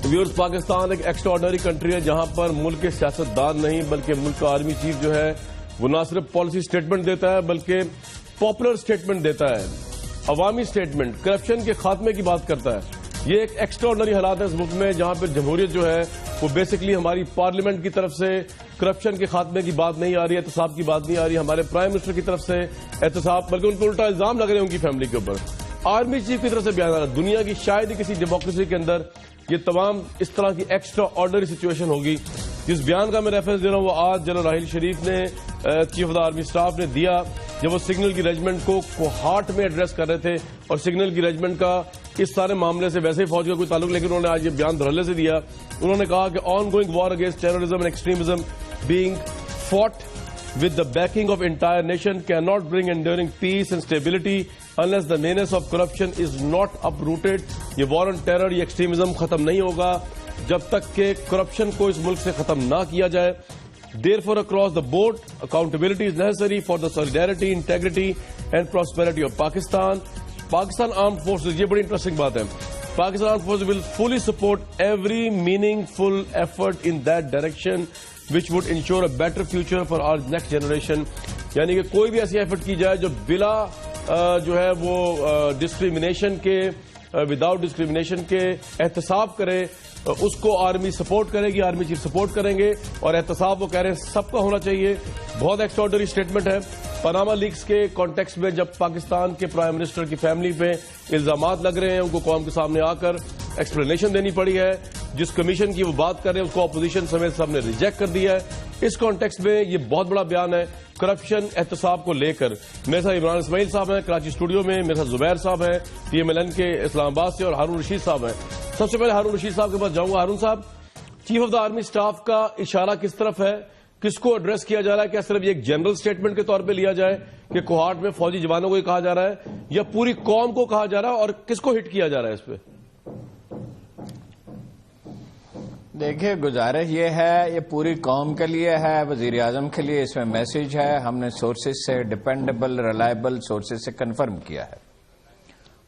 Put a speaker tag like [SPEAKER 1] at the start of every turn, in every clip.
[SPEAKER 1] Viewers, Pakistan ایک extra ordinary country ہے جہاں پر ملک کے سیاستدان نہیں بلکہ ملک کا آرمی چیف جو ہے وہ نہ صرف پالیسی سٹیٹمنٹ دیتا ہے بلکہ پاپولر سٹیٹمنٹ دیتا ہے، عوامی سٹیٹمنٹ، کرپشن کے خاتمے کی بات کرتا ہے۔ یہ ایک ایکسٹرا آرڈنری حالات ہے اس ملک میں جہاں پر جمہوریت جو ہے وہ بیسکلی ہماری پارلیمنٹ کی طرف سے کرپشن کے خاتمے کی بات نہیں آ رہی، احتساب کی بات نہیں آ رہی، ہمارے پرائم منسٹر کی طرف سے احتساب، بلکہ ان کو الٹا الزام لگ رہے ہیں ان کی فیملی کے اوپر۔ آرمی چیف کی طرف سے بیان آ رہا ہے۔ دنیا کی شاید ہی کسی ڈیموکریسی کے اندر یہ تمام اس طرح کی ایکسٹرا آرڈنری سچویشن ہوگی۔ جس بیان کا میں ریفرنس دے رہا ہوں وہ آج جنرل راحیل شریف نے chief of the army staff نے دیا جب وہ سگنل کی ریجمنٹ کو کوہارٹ میں ایڈریس کر رہے تھے، اور سگنل کی ریجمنٹ کا اس سارے معاملے سے ویسے ہی فوج کا کوئی تعلق، لیکن انہوں نے آج یہ بیان دھڑلے سے دیا۔ انہوں نے کہا کہ ongoing war against terrorism and extremism being فought with the backing of entire nation cannot bring enduring peace and stability unless the menace of corruption is not uprooted۔ یہ وار آن ٹیرر، یہ ایکسٹریمزم ختم نہیں ہوگا جب تک کہ corruption کو اس ملک سے ختم نہ کیا جائے۔ Therefore, across the board, accountability is necessary for the solidarity, integrity and prosperity of Pakistan. Pakistan Armed Forces، یہ بڑی انٹرسٹنگ بات ہے، Pakistan Armed Forces will fully support every meaningful effort in that direction which would ensure a better future for our next generation۔ یعنی کہ کوئی بھی ایسی effort کی جائے جو بلا جو ہے وہ ڈسکریمنیشن کے، وداؤٹ ڈسکریمنیشن کے احتساب کرے، اس کو آرمی سپورٹ کرے گی، آرمی چیف سپورٹ کریں گے، اور احتساب وہ کہہ رہے ہیں سب کا ہونا چاہیے۔ بہت ایکسٹراڈنری سٹیٹمنٹ ہے۔ پاناما لیکس کے کانٹیکسٹ میں جب پاکستان کے پرائم منسٹر کی فیملی پہ الزامات لگ رہے ہیں، ان کو قوم کے سامنے آ کر ایکسپلینیشن دینی پڑی ہے۔ جس کمیشن کی وہ بات کر رہے ہیں اس کو اپوزیشن سمیت سب نے ریجیکٹ کر دیا ہے۔ اس کانٹیکسٹ میں یہ بہت بڑا بیان ہے کرپشن احتساب کو لے کر۔ میرے ساتھ عمران اسماعیل صاحب ہیں کراچی اسٹوڈیو میں، میرے ساتھ زبیر صاحب ہیں PMLN کے اسلام آباد سے، اور ہارون رشید صاحب ہیں۔ سب سے پہلے ہارون رشید صاحب کے پاس جاؤں گا۔ ہارون صاحب، chief of the army staff کا اشارہ کس طرف ہے؟ کس کو ایڈریس کیا جا رہا ہے؟ کیا صرف یہ ایک جنرل سٹیٹمنٹ کے طور پہ لیا جائے کہ کوہارٹ میں فوجی جوانوں کو یہ کہا جا رہا ہے، یا پوری قوم کو کہا جا رہا ہے، اور کس کو ہٹ کیا جا رہا ہے اس پہ؟
[SPEAKER 2] دیکھیے، گزارش یہ ہے، یہ پوری قوم کے لیے ہے، وزیر اعظم کے لیے اس میں میسج ہے۔ ہم نے سورسز سے، ڈیپینڈیبل ریلائبل سورسز سے کنفرم کیا ہے۔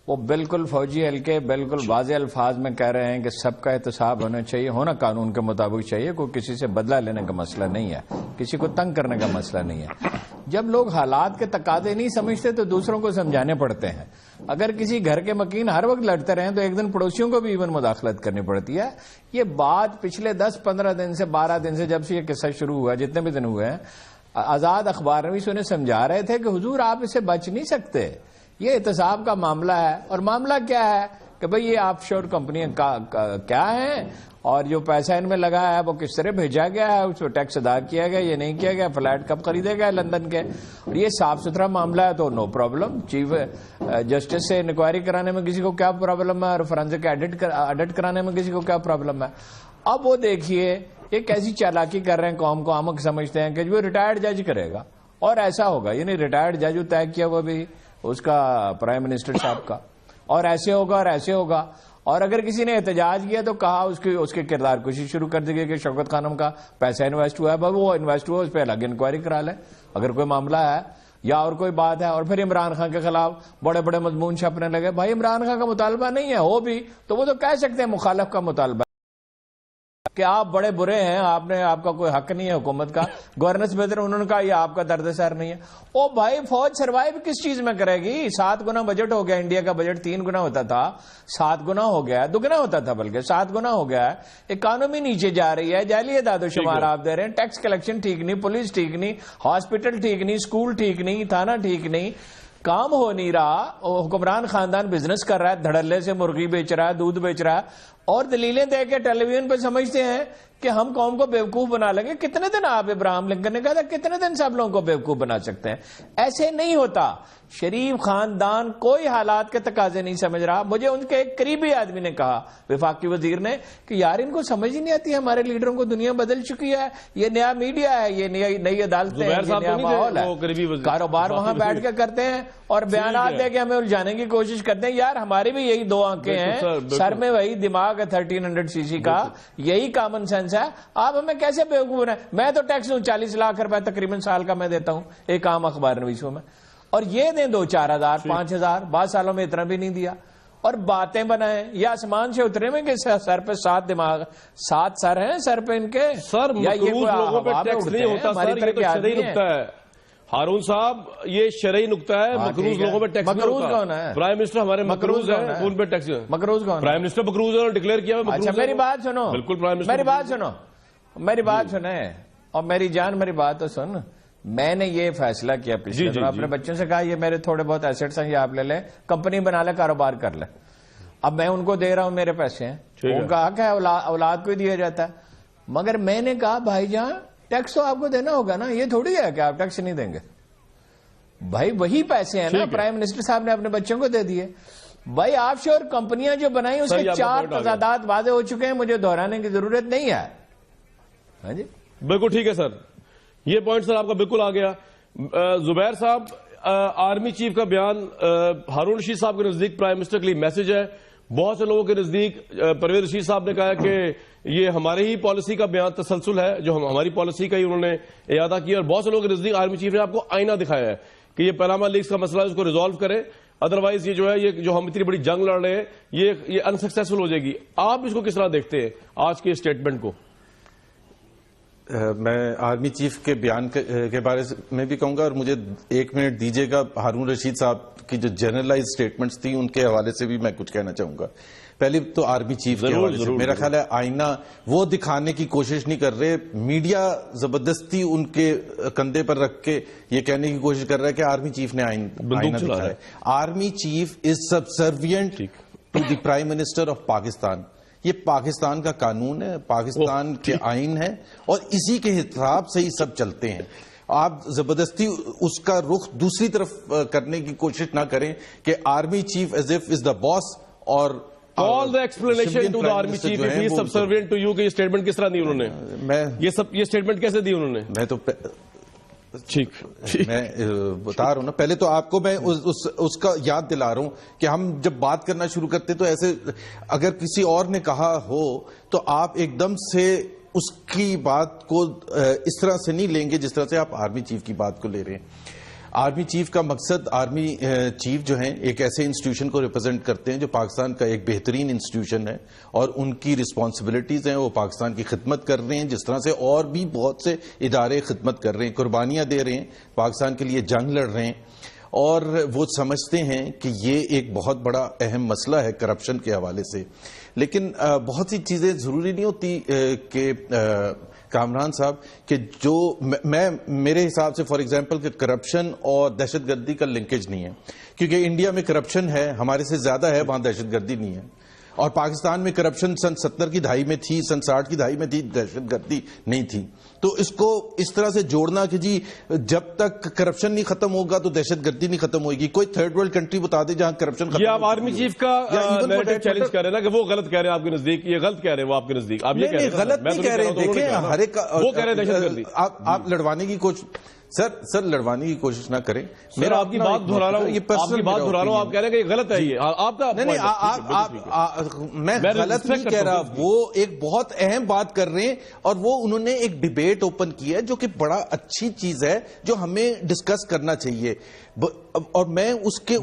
[SPEAKER 2] وہ بالکل فوجی حلقے بالکل واضح الفاظ میں کہہ رہے ہیں کہ سب کا احتساب ہونا چاہیے، ہونا قانون کے مطابق چاہیے، کوئی کسی سے بدلہ لینے کا مسئلہ نہیں ہے، کسی کو تنگ کرنے کا مسئلہ نہیں ہے۔ جب لوگ حالات کے تقاضے نہیں سمجھتے تو دوسروں کو سمجھانے پڑتے ہیں۔ اگر کسی گھر کے مکین ہر وقت لڑتے رہیں تو ایک دن پڑوسیوں کو بھی ایون مداخلت کرنی پڑتی ہے۔ یہ بات پچھلے 10-15 دن سے، 12 دن سے جب سے یہ قصہ شروع ہوا، جتنے بھی دن ہوئے ہیں، آزاد اخبار نویس انہیں سمجھا رہے تھے کہ حضور آپ اسے بچ نہیں سکتے، یہ احتساب کا معاملہ ہے۔ اور معاملہ کیا ہے کہ بھئی یہ آف شور کمپنیاں کیا ہیں، اور جو پیسہ ان میں لگا ہے وہ کس طرح بھیجا گیا ہے، اس پہ ٹیکس ادا کیا گیا، یہ نہیں کیا گیا، فلائٹ کب خریدے گئے لندن کے، اور یہ صاف ستھرا معاملہ ہے تو نو پرابلم۔ چیف جسٹس سے انکوائری کرانے میں کسی کو کیا پرابلم ہے، اور فرانسک آڈٹ کرانے میں کسی کو کیا پرابلم ہے۔ اب وہ دیکھیے یہ کیسی چالاکی کر رہے ہیں، قوم کو احمق سمجھتے ہیں کہ وہ ریٹائرڈ جج کرے گا، اور ایسا ہوگا، یعنی ریٹائرڈ جج طے کیا وہ بھی اس کا پرائم منسٹر صاحب کا، اور ایسے ہوگا اور ایسے ہوگا۔ اور اگر کسی نے احتجاج کیا تو کہا اس کے کردار کشی شروع کر دی گئی کہ شوکت خانم کا پیسہ انویسٹ ہوا ہے، بس وہ انویسٹ ہوا اس پہ الگ انکوائری کرا لیں اگر کوئی معاملہ ہے یا اور کوئی بات ہے۔ اور پھر عمران خان کے خلاف بڑے بڑے مضمون چھپنے لگے۔ بھائی عمران خان کا مطالبہ نہیں ہے، ہو بھی تو وہ تو کہہ سکتے ہیں مخالف کا مطالبہ کہ آپ بڑے برے ہیں، آپ کا کوئی حق نہیں ہے حکومت کا۔ گورننس بہتر، انہوں نے کہا یہ آپ کا درد سر نہیں ہے۔ او بھائی فوج سروائیو کس چیز میں کرے گی؟ 7 گنا بجٹ ہو گیا، انڈیا کا بجٹ 3 گنا ہوتا تھا، 7 گنا ہو گیا، 2 گنا ہوتا تھا بلکہ 7 گنا ہو گیا ہے۔ اکانومی نیچے جا رہی ہے، جعلی اعداد و شمار آپ دے رہے ہیں، ٹیکس کلیکشن ٹھیک نہیں، پولیس ٹھیک نہیں، ہاسپٹل ٹھیک نہیں، اسکول ٹھیک نہیں، تھانہ ٹھیک نہیں، کام ہو نہیں رہا۔ حکمران خاندان بزنس کر رہا ہے، دھڑلے سے مرغی بیچ رہا ہے، دودھ بیچ رہا ہے، اور دلیلیں دے کے ٹیلی ویژن پہ سمجھتے ہیں کہ ہم قوم کو بیوقوف بنا لیں گے۔ کتنے دن آپ ابراہیم لنکن نے کہا تھا کتنے دن سب لوگوں کو بیوقوف بنا سکتے ہیں؟ ایسے نہیں ہوتا۔ شریف خاندان کوئی حالات کے تقاضے نہیں سمجھ رہا۔ مجھے ان کے ایک قریبی آدمی نے کہا، وفاقی وزیر نے، کہ یار ان کو سمجھ ہی نہیں آتی، ہمارے لیڈروں کو دنیا بدل چکی ہے، یہ نیا میڈیا ہے، یہ نئی عدالتیں ہیں، یہ نیا ماحول ہے، کاروبار وہاں بیٹھ کے کرتے ہیں اور بیانات دے کے ہمیں الجھانے کی کوشش کرتے ہیں۔ یار ہماری بھی یہی 2 آنکھیں ہیں، سر میں وہی دماغ ہے 1300 cc کا، یہی کامن سینس ہے۔ آپ ہمیں کیسے بیوقوف بنائیں؟ میں تو ٹیکس دوں 40 لاکھ روپے تقریباً سال کا میں دیتا ہوں ایک عام اخبار نویسوں میں، اور یہ دیں 2-4 ہزار 5 ہزار، بعض سالوں میں اتنا بھی نہیں دیا۔ اور باتیں بنائیں. یہ آسمان سے اترے میں کہ سر پہ 7 دماغ 7 سر ہیں سر پہ ان کے؟
[SPEAKER 1] سر مقروض لوگوں پہ ٹیکس نہیں ہوتا سر, یہ تو شرعی نکتہ ہے ہارون صاحب, یہ شرعی نکتہ ہے. مقروض لوگوں پہ ٹیکس نہیں ہوتا.
[SPEAKER 2] مقروض کون ہے؟
[SPEAKER 1] پرائم منسٹر ہمارے مقروض ہیں, ان پہ ٹیکس.
[SPEAKER 2] مقروض کون ہے؟
[SPEAKER 1] پرائم منسٹر مقروض ہے, ڈکلیئر کیا.
[SPEAKER 2] اچھا میری بات سنو,
[SPEAKER 1] بالکل پرائم منسٹر
[SPEAKER 2] میری بات سنو, میری بات سنیں اور میری جان میری بات تو سن. میں نے یہ فیصلہ کیا پچھلے دنوں, اپنے بچوں سے کہا یہ میرے تھوڑے بہت ایسٹس ہیں, یہ آپ لے لیں, کمپنی بنا لیں, کاروبار کر لیں. اب میں ان کو دے رہا ہوں, میرے پیسے ہیں, ان کا حق ہے, اولاد کو ہی دیا جاتا ہے. مگر میں نے کہا بھائی جان ٹیکس تو آپ کو دینا ہوگا نا, یہ تھوڑی ہے کہ آپ ٹیکس نہیں دیں گے. بھائی وہی پیسے ہیں نا, پرائم منسٹر صاحب نے اپنے بچوں کو دے دیے. بھائی آف شور کمپنیاں جو بنائی اس کے 4 تضادات واضح ہو چکے ہیں, مجھے دہرانے کی ضرورت نہیں ہے. ہاں جی
[SPEAKER 1] بالکل ٹھیک ہے سر, یہ پوائنٹ سر آپ کا بالکل آ گیا. زبیر صاحب, آرمی چیف کا بیان ہارون رشید صاحب کے نزدیک پرائم منسٹر کے لیے میسج ہے. بہت سے لوگوں کے نزدیک پرویز رشید صاحب نے کہا کہ یہ ہماری ہی پالیسی کا بیان تسلسل ہے, جو ہماری پالیسی کا ہی انہوں نے اعادہ کیا. اور بہت سے لوگوں کے نزدیک آرمی چیف نے آپ کو آئینہ دکھایا ہے کہ یہ پاناما لیکس کا مسئلہ ہے, اس کو ریزالو کریں, ادروائز یہ جو ہے یہ جو ہم اتنی بڑی جنگ لڑ رہے ہیں یہ انسکسیسفل ہو جائے گی. آپ اس کو کس طرح دیکھتے ہیں آج کے اسٹیٹمنٹ کو؟
[SPEAKER 3] میں آرمی چیف کے بیان کے بارے میں بھی کہوں گا, اور مجھے 1 منٹ دیجیے گا. ہارون رشید صاحب کی جو جنرلائز سٹیٹمنٹس تھیں ان کے حوالے سے بھی میں کچھ کہنا چاہوں گا. پہلے تو آرمی چیف کے حوالے سے میرا خیال ہے آئینہ وہ دکھانے کی کوشش نہیں کر رہے, میڈیا زبردستی ان کے کندھے پر رکھ کے یہ کہنے کی کوشش کر رہا ہے کہ آرمی چیف نے آئینہ دکھایا ہے. Army chief is subservient to the prime minister of Pakistan. یہ پاکستان کا قانون ہے, پاکستان کے آئین ہے, اور اسی کے حساب سے ہی سب چلتے ہیں. آپ زبردستی اس کا رخ دوسری طرف کرنے کی کوشش نہ کریں کہ army chief as if is the boss, اور
[SPEAKER 1] all the explanation to the army chief if he is subservient to you کہ یہ سٹیٹمنٹ کس طرح دی انہوں نے, یہ سٹیٹمنٹ کیسے دی انہوں نے؟
[SPEAKER 3] میں تو
[SPEAKER 1] ٹھیک
[SPEAKER 3] میں بتا رہا ہوں نا, پہلے تو آپ کو میں اس کا یاد دلا رہا ہوں کہ ہم جب بات کرنا شروع کرتے تو ایسے اگر کسی اور نے کہا ہو تو آپ ایک دم سے اس کی بات کو اس طرح سے نہیں لیں گے جس طرح سے آپ آرمی چیف کی بات کو لے رہے ہیں. آرمی چیف کا مقصد, آرمی چیف جو ہیں ایک ایسے انسٹیٹیوشن کو ریپرزینٹ کرتے ہیں جو پاکستان کا ایک بہترین انسٹیٹیوشن ہے, اور ان کی رسپانسبلٹیز ہیں, وہ پاکستان کی خدمت کر رہے ہیں جس طرح سے اور بھی بہت سے ادارے خدمت کر رہے ہیں, قربانیاں دے رہے ہیں, پاکستان کے لیے جنگ لڑ رہے ہیں, اور وہ سمجھتے ہیں کہ یہ ایک بہت بڑا اہم مسئلہ ہے کرپشن کے حوالے سے. لیکن بہت سی چیزیں ضروری نہیں ہوتی کہ کامران صاحب کہ جو میں میرے حساب سے فار ایگزامپل کہ کرپشن اور دہشت گردی کا لنکیج نہیں ہے, کیونکہ انڈیا میں کرپشن ہے, ہمارے سے زیادہ ہے, وہاں دہشت گردی نہیں ہے. اور پاکستان میں کرپشن سن 70 کی دہائی میں تھی, سن 60 کی دہائی میں تھی, دہشت گردی نہیں تھی. تو اس کو اس طرح سے جوڑنا کہ جی جب تک کرپشن نہیں ختم ہوگا تو دہشت گردی نہیں ختم ہوئے گی. کوئی تھرڈ ورلڈ کنٹری بتا دے جہاں کرپشن ختم.
[SPEAKER 1] یہ آپ آرمی چیف کا نیریٹو چیلنج کر رہے ہیں نا کہ وہ غلط کہہ رہے ہیں آپ کے نزدیک, یہ غلط کہہ رہے ہیں وہ آپ کے نزدیک, آپ یہ کہہ رہے ہیں
[SPEAKER 3] غلط نہیں کہہ رہے. دیکھیں ہر ایک
[SPEAKER 1] وہ کہہ رہے ہیں دہشت گردی,
[SPEAKER 3] آپ لڑوانے کی کوشش سر لڑوانے کی کوشش نہ کریں.
[SPEAKER 1] میرا آپ کی بات دہرا رہا ہوں, آپ کی بات دہرا رہا ہوں, آپ کہہ رہے ہیں کہ یہ غلط ہے. یہ آپ کا
[SPEAKER 3] نہیں, میں غلط نہیں کہہ رہا, وہ ایک بہت اہم بات کر رہے ہیں, اور وہ انہوں نے ایک ڈیبیٹ اوپن کی ہے جو کہ بڑا اچھی چیز ہے جو ہمیں ڈسکس کرنا چاہیے. اور میں اس کے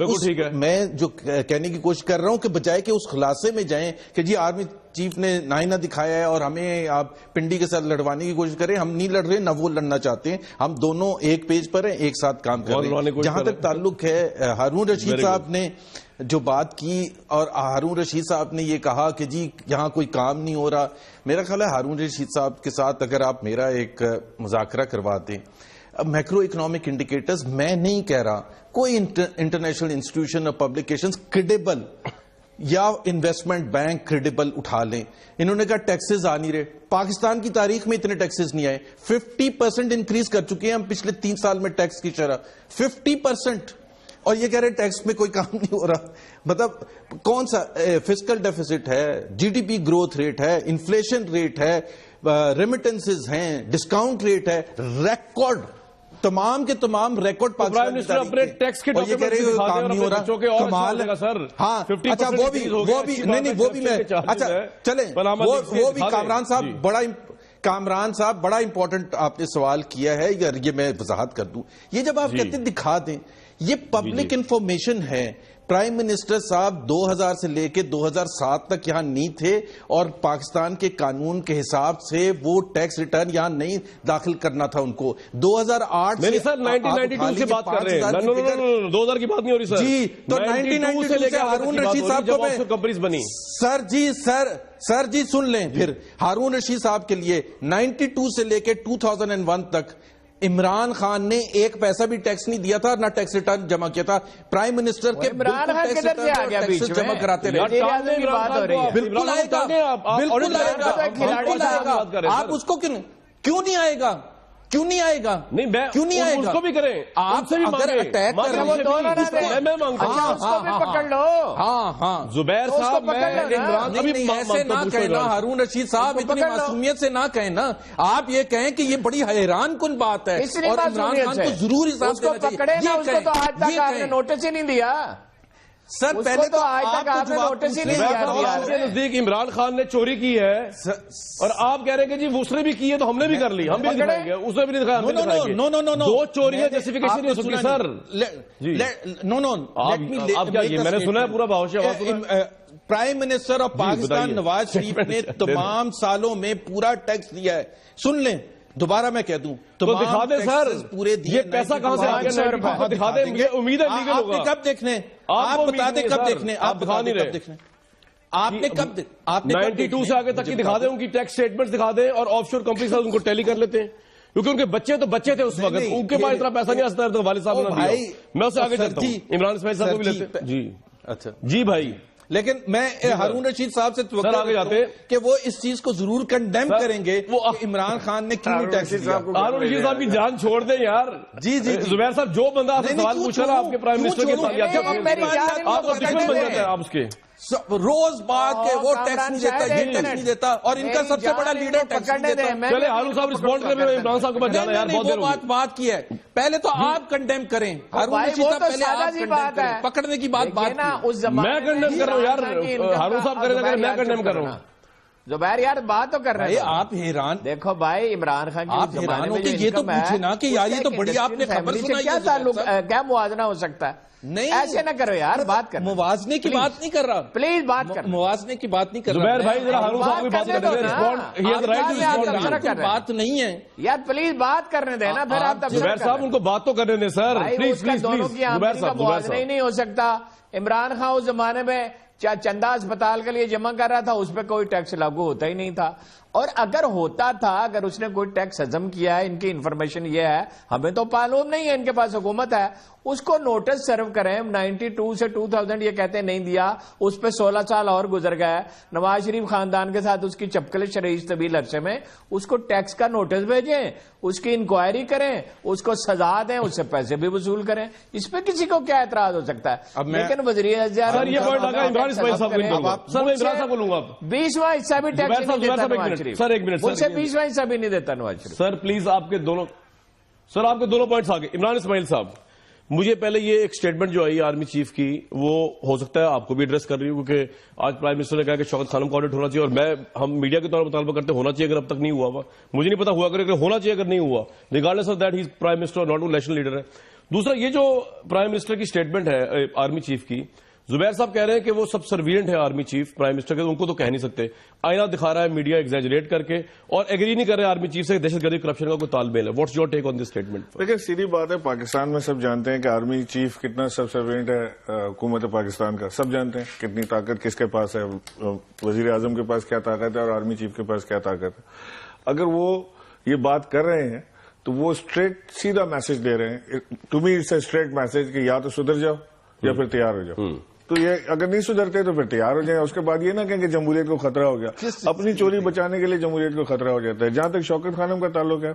[SPEAKER 3] میں جو کہنے کی کوشش کر رہا ہوں کہ بجائے کہ اس خلاصے میں جائیں کہ جی آرمی چیف نے آئینہ دکھایا ہے اور ہمیں آپ پنڈی کے ساتھ لڑوانے کی کوشش کریں, ہم نہیں لڑ رہے, نہ وہ لڑنا چاہتے ہیں, ہم دونوں ایک پیج پر ہیں, ایک ساتھ کام کر رہے ہیں. جہاں تک تعلق ہے ہارون رشید صاحب نے جو بات کی, اور ہارون رشید صاحب نے یہ کہا کہ جی یہاں کوئی کام نہیں ہو رہا, میرا خیال ہے ہارون رشید صاحب کے ساتھ اگر آپ میرا ایک مذاکرہ کروا دیں. میکرو اکنامک انڈیکیٹرز, میں نہیں کہہ رہا کوئی انٹرنیشنل انسٹیٹیوشن اور پبلیکیشنز کریڈیبل یا انویسٹمنٹ بینک کریڈیبل اٹھا لیں. انہوں نے کہا ٹیکسز آ نہیں رہے, پاکستان کی تاریخ میں اتنے ٹیکسز نہیں آئے. 50% انکریز کر چکے ہیں ہم پچھلے 3 سال میں ٹیکس کی شرح, 50%, اور یہ کہہ رہے ٹیکس میں کوئی کام نہیں ہو رہا. مطلب کون سا فسکل ڈیفیسٹ ہے, G D P growth rate ہے, انفلیشن ریٹ ہے, ریمیٹنسز ہیں, ڈسکاؤنٹ ریٹ ہے, ریکارڈ تمام کے تمام ریکارڈ پاکستان کی
[SPEAKER 1] اپنے ٹیکس کے
[SPEAKER 3] اور یہ کہہ رہے ہیں کام نہیں ہو رہا. کمال ہے. ہاں اچھا وہ بھی نہیں میں اچھا چلیں وہ بھی کامران صاحب بڑا امپورٹنٹ آپ نے سوال کیا ہے, یہ میں وضاحت کر دوں. یہ جب آپ کہتے ہیں دکھا دیں, یہ پبلک انفارمیشن ہے. پرائم منسٹر صاحب 2000 سے لے کے 2007 تک یہاں نہیں تھے اور پاکستان کے قانون کے حساب سے وہ ٹیکس ریٹرن یہاں نہیں داخل کرنا تھا ان کو. 2008
[SPEAKER 1] نہیں سر 1992 سے بات کر رہے ہیں. 2000 کی بات نہیں ہو رہی سر.
[SPEAKER 3] جی تو 1992 سے ہارون رشید صاحب کو
[SPEAKER 1] کمپنیز بنی.
[SPEAKER 3] سر جی سن لیں پھر. ہارون رشید صاحب کے لیے 92 سے لے کے 2001 تک عمران خان نے ایک پیسہ بھی ٹیکس نہیں دیا تھا, نہ ٹیکس ریٹرن جمع کیا تھا. پرائم منسٹر کے
[SPEAKER 2] عمران خان کدھر سے آ گیا بیچ میں
[SPEAKER 3] جمع کراتے رہے. بالکل آئے گا, بالکل آئے گا. آپ اس کو کیوں نہیں آئے گا, کیوں نہیں آئے گا؟
[SPEAKER 1] نہیں میں
[SPEAKER 3] کیوں نہیں آئے گا؟
[SPEAKER 1] اس کو بھی کریں, آپ سے بھی
[SPEAKER 3] اگر اٹیک کر
[SPEAKER 1] میں مانگتا ہوں.
[SPEAKER 2] اس کو بھی پکڑ لو.
[SPEAKER 3] ہاں
[SPEAKER 1] زبیر صاحب میں عمران
[SPEAKER 3] نہیں ایسے نہ کہنا ہارون رشید صاحب, اتنی معصومیت سے نہ کہنا. آپ یہ کہیں کہ یہ بڑی حیران کن بات ہے اور عمران خان کو ضرور حساب دینا چاہیے.
[SPEAKER 2] پکڑے نا, اس کو تو آج تک آپ نے نوٹس ہی نہیں دیا.
[SPEAKER 3] سر پہلے تو
[SPEAKER 2] آج تک آپ نے نوٹس ہی نہیں دیا.
[SPEAKER 1] آپ کے نزدیک عمران خان نے چوری کی ہے اور آپ کہہ رہے ہیں کہ جی اس نے بھی کی ہے تو ہم نے بھی کر لی, ہم بھی نہیں دکھائیں گے, اس نے بھی نہیں دکھایا. دو چوریاں جسٹیفیکیشن نہیں ہو سکتی سر. آپ کیا یہ میں نے سنا ہے پورا باہوش
[SPEAKER 3] prime minister of Pakistan Nawaz Sharif نے تمام سالوں میں پورا ٹیکس دیا ہے. سن لیں دوبارہ میں کہہ دوں
[SPEAKER 1] تو دکھا دیں سر
[SPEAKER 3] پورے
[SPEAKER 1] یہ پیسہ کہاں سے آ گیا, دکھا دیں. یہ امید ہے لیگل ہوگا.
[SPEAKER 3] آپ نے کب دیکھنے, آپ بتا دیں کب دیکھنے, آپ
[SPEAKER 1] دکھا نہیں رہے.
[SPEAKER 3] آپ نے کب
[SPEAKER 1] 92 سے آگے تک کی دکھا دیں, ان کی ٹیکس سٹیٹمنٹ دکھا دیں اور آف شور کمپنی سے ان کو ٹیلی کر لیتے ہیں, کیونکہ ان کے بچے تو بچے تھے اس وقت, ان کے پاس اتنا پیسہ نہیں آتا تو والد صاحب نے دیا. میں اسے آگے چلتا ہوں, عمران اسماعیل صاحب کو بھی لیتے. جی
[SPEAKER 3] اچھا
[SPEAKER 1] جی بھائی,
[SPEAKER 3] لیکن میں ہارون رشید صاحب سے
[SPEAKER 1] آگے جاتے
[SPEAKER 3] کہ وہ اس چیز کو ضرور کنڈیم کریں گے وہ عمران خان نے کیوں ٹیکس دیا.
[SPEAKER 1] ہارون رشید صاحب کی جان چھوڑ دیں یار.
[SPEAKER 3] جی
[SPEAKER 1] زبیر صاحب جو بندہ آپ سے سوال پوچھ رہا ہے آپ کے پرائم منسٹر کے ساتھ, آپ کو دشمن بن جاتا ہے آپ اس کے.
[SPEAKER 3] روز بات کے وہ ٹیکس نہیں دیتا, یہ ٹیکس نہیں دیتا, اور ان کا سب سے بڑا لیڈر ٹیکس نہیں دیتا.
[SPEAKER 1] چلے ہارون صاحب رسپونڈ کر رہے ہیں, عمران صاحب کے پاس جانا یار, بہت دیر ہو گئی.
[SPEAKER 3] بات کی ہے, پہلے تو آپ کنڈیم کریں. ہارون رشید صاحب پہلے آپ کنڈیم کریں, پکڑنے کی بات
[SPEAKER 2] میں
[SPEAKER 1] کنڈیم کر رہا ہوں یار, ہارون صاحب کریں گے, میں کنڈیم کر رہا ہوں.
[SPEAKER 2] زبیر یار بات تو کر رہے ہیں
[SPEAKER 3] آپ حیران.
[SPEAKER 2] دیکھو بھائی عمران خان
[SPEAKER 3] آپ حیران ہو کہ یہ تو پوچھے نا کہ یار یہ تو بڑی آپ نے خبر سنائی,
[SPEAKER 2] کیا تعلق, کیا موازنہ ہو سکتا ہے؟
[SPEAKER 3] نہیں
[SPEAKER 2] ایسے نہ کرو یار, بات کر.
[SPEAKER 3] موازنے کی بات نہیں کر رہا,
[SPEAKER 2] پلیز بات کر.
[SPEAKER 3] موازنے کی بات نہیں کر رہا.
[SPEAKER 1] زبیر بھائی ذرا ہارون صاحب کی بات کریں,
[SPEAKER 3] بات نہیں ہے
[SPEAKER 2] یار, پلیز بات کرنے دینا. پھر آپ
[SPEAKER 1] زبیر صاحب ان کو بات تو کرنے دیں سر, پلیز پلیز
[SPEAKER 2] دونوں کی آمدنی کا موازنہ ہی نہیں ہو سکتا. عمران خان اس زمانے میں چندہ اسپتال کے لیے جمع کر رہا تھا, اس پہ کوئی ٹیکس لاگو ہوتا ہی نہیں تھا. اور اگر ہوتا تھا, اگر اس نے کوئی ٹیکس ہضم کیا ہے, ان کی انفارمیشن یہ ہے, ہمیں تو معلوم نہیں ہے, ان کے پاس حکومت ہے, اس کو نوٹس سرو کریں. 92 سے 2000 یہ کہتے ہیں نہیں دیا, اس پہ 16 سال اور گزر گئے. نواز شریف خاندان کے ساتھ اس کی چپکلش رہی اس طویل عرصے میں, اس کو ٹیکس کا نوٹس بھیجیں, اس کی انکوائری کریں, اس کو سزا دیں, اس سے پیسے بھی وصول کریں. اس پہ کسی کو کیا اعتراض ہو سکتا ہے؟ لیکن وزیر
[SPEAKER 1] سر یہ پوائنٹ لگا عمران اسماعیل صاحب کو, سر میں عمران صاحب کو لوں گا.
[SPEAKER 2] 20واں حصہ بھی ٹیکس نہیں دیتا نواز شریف,
[SPEAKER 1] سر ایک منٹ,
[SPEAKER 2] مجھ سے 20واں حصہ بھی نہیں دیتا نواز شریف.
[SPEAKER 1] سر پلیز آپ کے دونوں, سر آپ کے دونوں پوائنٹس آگے. عمران اسماعیل صاحب, مجھے پہلے یہ ایک سٹیٹمنٹ جو آئی آرمی چیف کی, وہ ہو سکتا ہے آپ کو بھی ایڈریس کر رہی ہوں, کیونکہ آج پرائم منسٹر نے کہا کہ شوکت خانم کا آڈٹ ہونا چاہیے, اور ہم میڈیا کے طور پر مطالبہ کرتے ہونا چاہیے, اگر اب تک نہیں ہوا, مجھے نہیں پتا ہوا کرے, اگر ہونا چاہیے, اگر نہیں ہوا, regardless of that he is prime minister, not a national leader ہے. دوسرا یہ جو پرائم منسٹر کی سٹیٹمنٹ ہے آرمی چیف کی, زبیر صاحب کہہ رہے ہیں کہ وہ سب سرویلنٹ ہے آرمی چیف پرائم منسٹر کے, ان کو تو کہہ نہیں سکتے. آئینہ دکھا رہا ہے میڈیا ایگزیجریٹ کر کے, اور ایگری نہیں کر رہے آرمی چیف سے دہشت گردی کرپشن کا کوئی تال میل ہے. What's your take on this statement?
[SPEAKER 4] دیکھیں سیدھی بات ہے, پاکستان میں سب جانتے ہیں کہ آرمی چیف کتنا سب سرویلنٹ ہے حکومت پاکستان کا, سب جانتے ہیں کتنی طاقت کس کے پاس ہے, وزیر اعظم کے پاس کیا طاقت ہے اور آرمی چیف کے پاس کیا طاقت ہے. اگر وہ یہ بات کر رہے ہیں تو وہ اسٹریٹ سیدھا میسج دے رہے ہیں. To me it's a straight message کہ یا تو سدھر جاؤ یا پھر تیار ہو جاؤ. تو یہ اگر نہیں سدھرتے تو پھر تیار ہو جائیں. اس کے بعد یہ نہ کہیں کہ جمہوریت کو خطرہ ہو گیا, اپنی چوری بچانے کے لیے جمہوریت کو خطرہ ہو جاتا ہے. جہاں تک شوکت خانم کا تعلق ہے,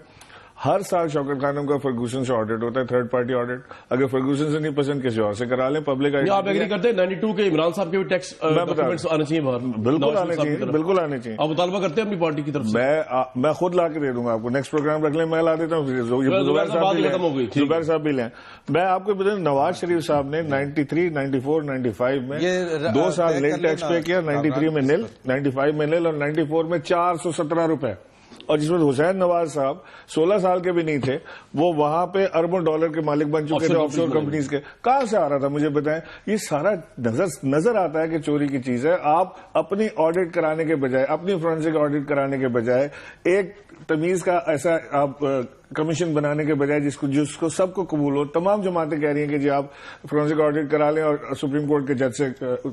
[SPEAKER 4] ہر سال شوکت خانم کا فرگوسن سے آڈٹ ہوتا ہے, تھرڈ پارٹی آڈٹ. اگر فرگوسن سے نہیں پسند کسی اور سے کرا لیں. پبلک
[SPEAKER 1] آپ ایگری کرتے ہیں 92 کے عمران صاحب کے بھی ٹیکس ڈاکومنٹس آنے چاہیے باہر؟
[SPEAKER 4] بالکل آنے چاہیے, بالکل آنے چاہیے.
[SPEAKER 1] آپ مطالبہ کرتے ہیں اپنی پارٹی کی طرف سے؟
[SPEAKER 4] میں خود لا کے دے دوں گا آپ کو. نیکسٹ پروگرام رکھ لیں, میں لا دیتا ہوں. زبیر صاحب بھی لیں. میں آپ کو بتاؤں, نواز شریف صاحب نے 93, 94, 95 میں 2 سال نیل ٹیکس پے کیا. 93 میں نیل, 95 میں نیل, اور 94 میں 417 روپے. اور جس میں حسین نواز صاحب 16 سال کے بھی نہیں تھے، وہ وہاں پہ اربوں ڈالر کے مالک بن چکے تھے آف شور کمپنیز کے. کہاں سے آ رہا تھا مجھے بتائیں. یہ سارا نظر آتا ہے کہ چوری کی چیز ہے. آپ اپنی آڈٹ کرانے کے بجائے، اپنی فورنسک آڈٹ کرانے کے بجائے، ایک تمیز کا ایسا آپ کمیشن بنانے کے بجائے جس کو سب کو قبول ہو. تمام جماعتیں کہہ رہی ہیں کہ جی آپ فورنسک آڈٹ کرا لیں اور سپریم کورٹ کے جج سے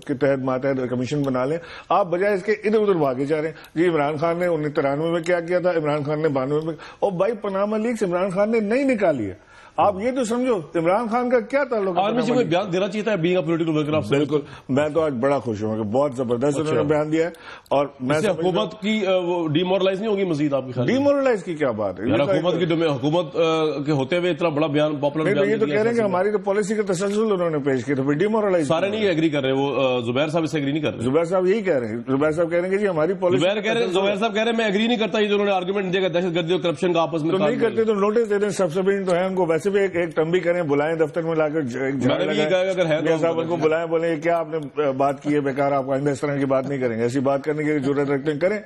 [SPEAKER 4] کے تحت ماتحت کمیشن بنا لیں. آپ بجائے اس کے ادھر ادھر بھاگے جا رہے ہیں. جی عمران خان نے 93 میں کیا تھا، عمران خان نے 92 میں، اور بھائی پاناما لیکس عمران خان نے نہیں نکالی ہے. آپ یہ تو سمجھو عمران خان کا کیا تعلق ہے.
[SPEAKER 1] آرمی سے کوئی بیان دینا چاہیے تھا بینگ اے پولیٹیکل ورکر.
[SPEAKER 4] بالکل، میں تو آج بڑا خوش ہوں کہ بہت زبردست انہوں نے بیان دیا ہے. اور میں
[SPEAKER 1] حکومت کی ڈی مورلائز نہیں ہوگی مزید؟ آپ کی خیال
[SPEAKER 4] ڈی مورلائز کی کیا بات ہے؟
[SPEAKER 1] حکومت کے ہوتے ہوئے اتنا بڑا بیان پاپولر بیان،
[SPEAKER 4] یہ تو کہہ رہے ہیں کہ ہماری تو پالیسی کا تسلسل انہوں نے پیش کیا تھا. ڈی مورلائز
[SPEAKER 1] سارے نہیں ایگری کر رہے. وہ زبیر صاحب اس سے ایگری نہیں کر رہے.
[SPEAKER 4] زبیر صاحب یہی کہہ رہے ہیں. زبیر صاحب کہہ رہے ہیں کہ جی ہماری پالیسی.
[SPEAKER 1] زبیر صاحب کہہ رہے ہیں میں ایگری نہیں کرتا. یہ جو انہوں نے آرگومنٹ دیا کہ دہشت گردی اور کرپشن کا آپس میں
[SPEAKER 4] تو نہیں کرتے تو نوٹس دے دیں. سب سے بڑی تو ہے ان کو ویسے بھی ایک تنبیہ کریں، بلائیں دفتر میں لا کر صاحب ان کو بلائیں، بولیں کیا آپ نے بات کی ہے بیکار، آپ آئندہ اس طرح کی بات نہیں کریں گے. ایسی بات کرنے کی ضرورت رکھتے ہیں کریں.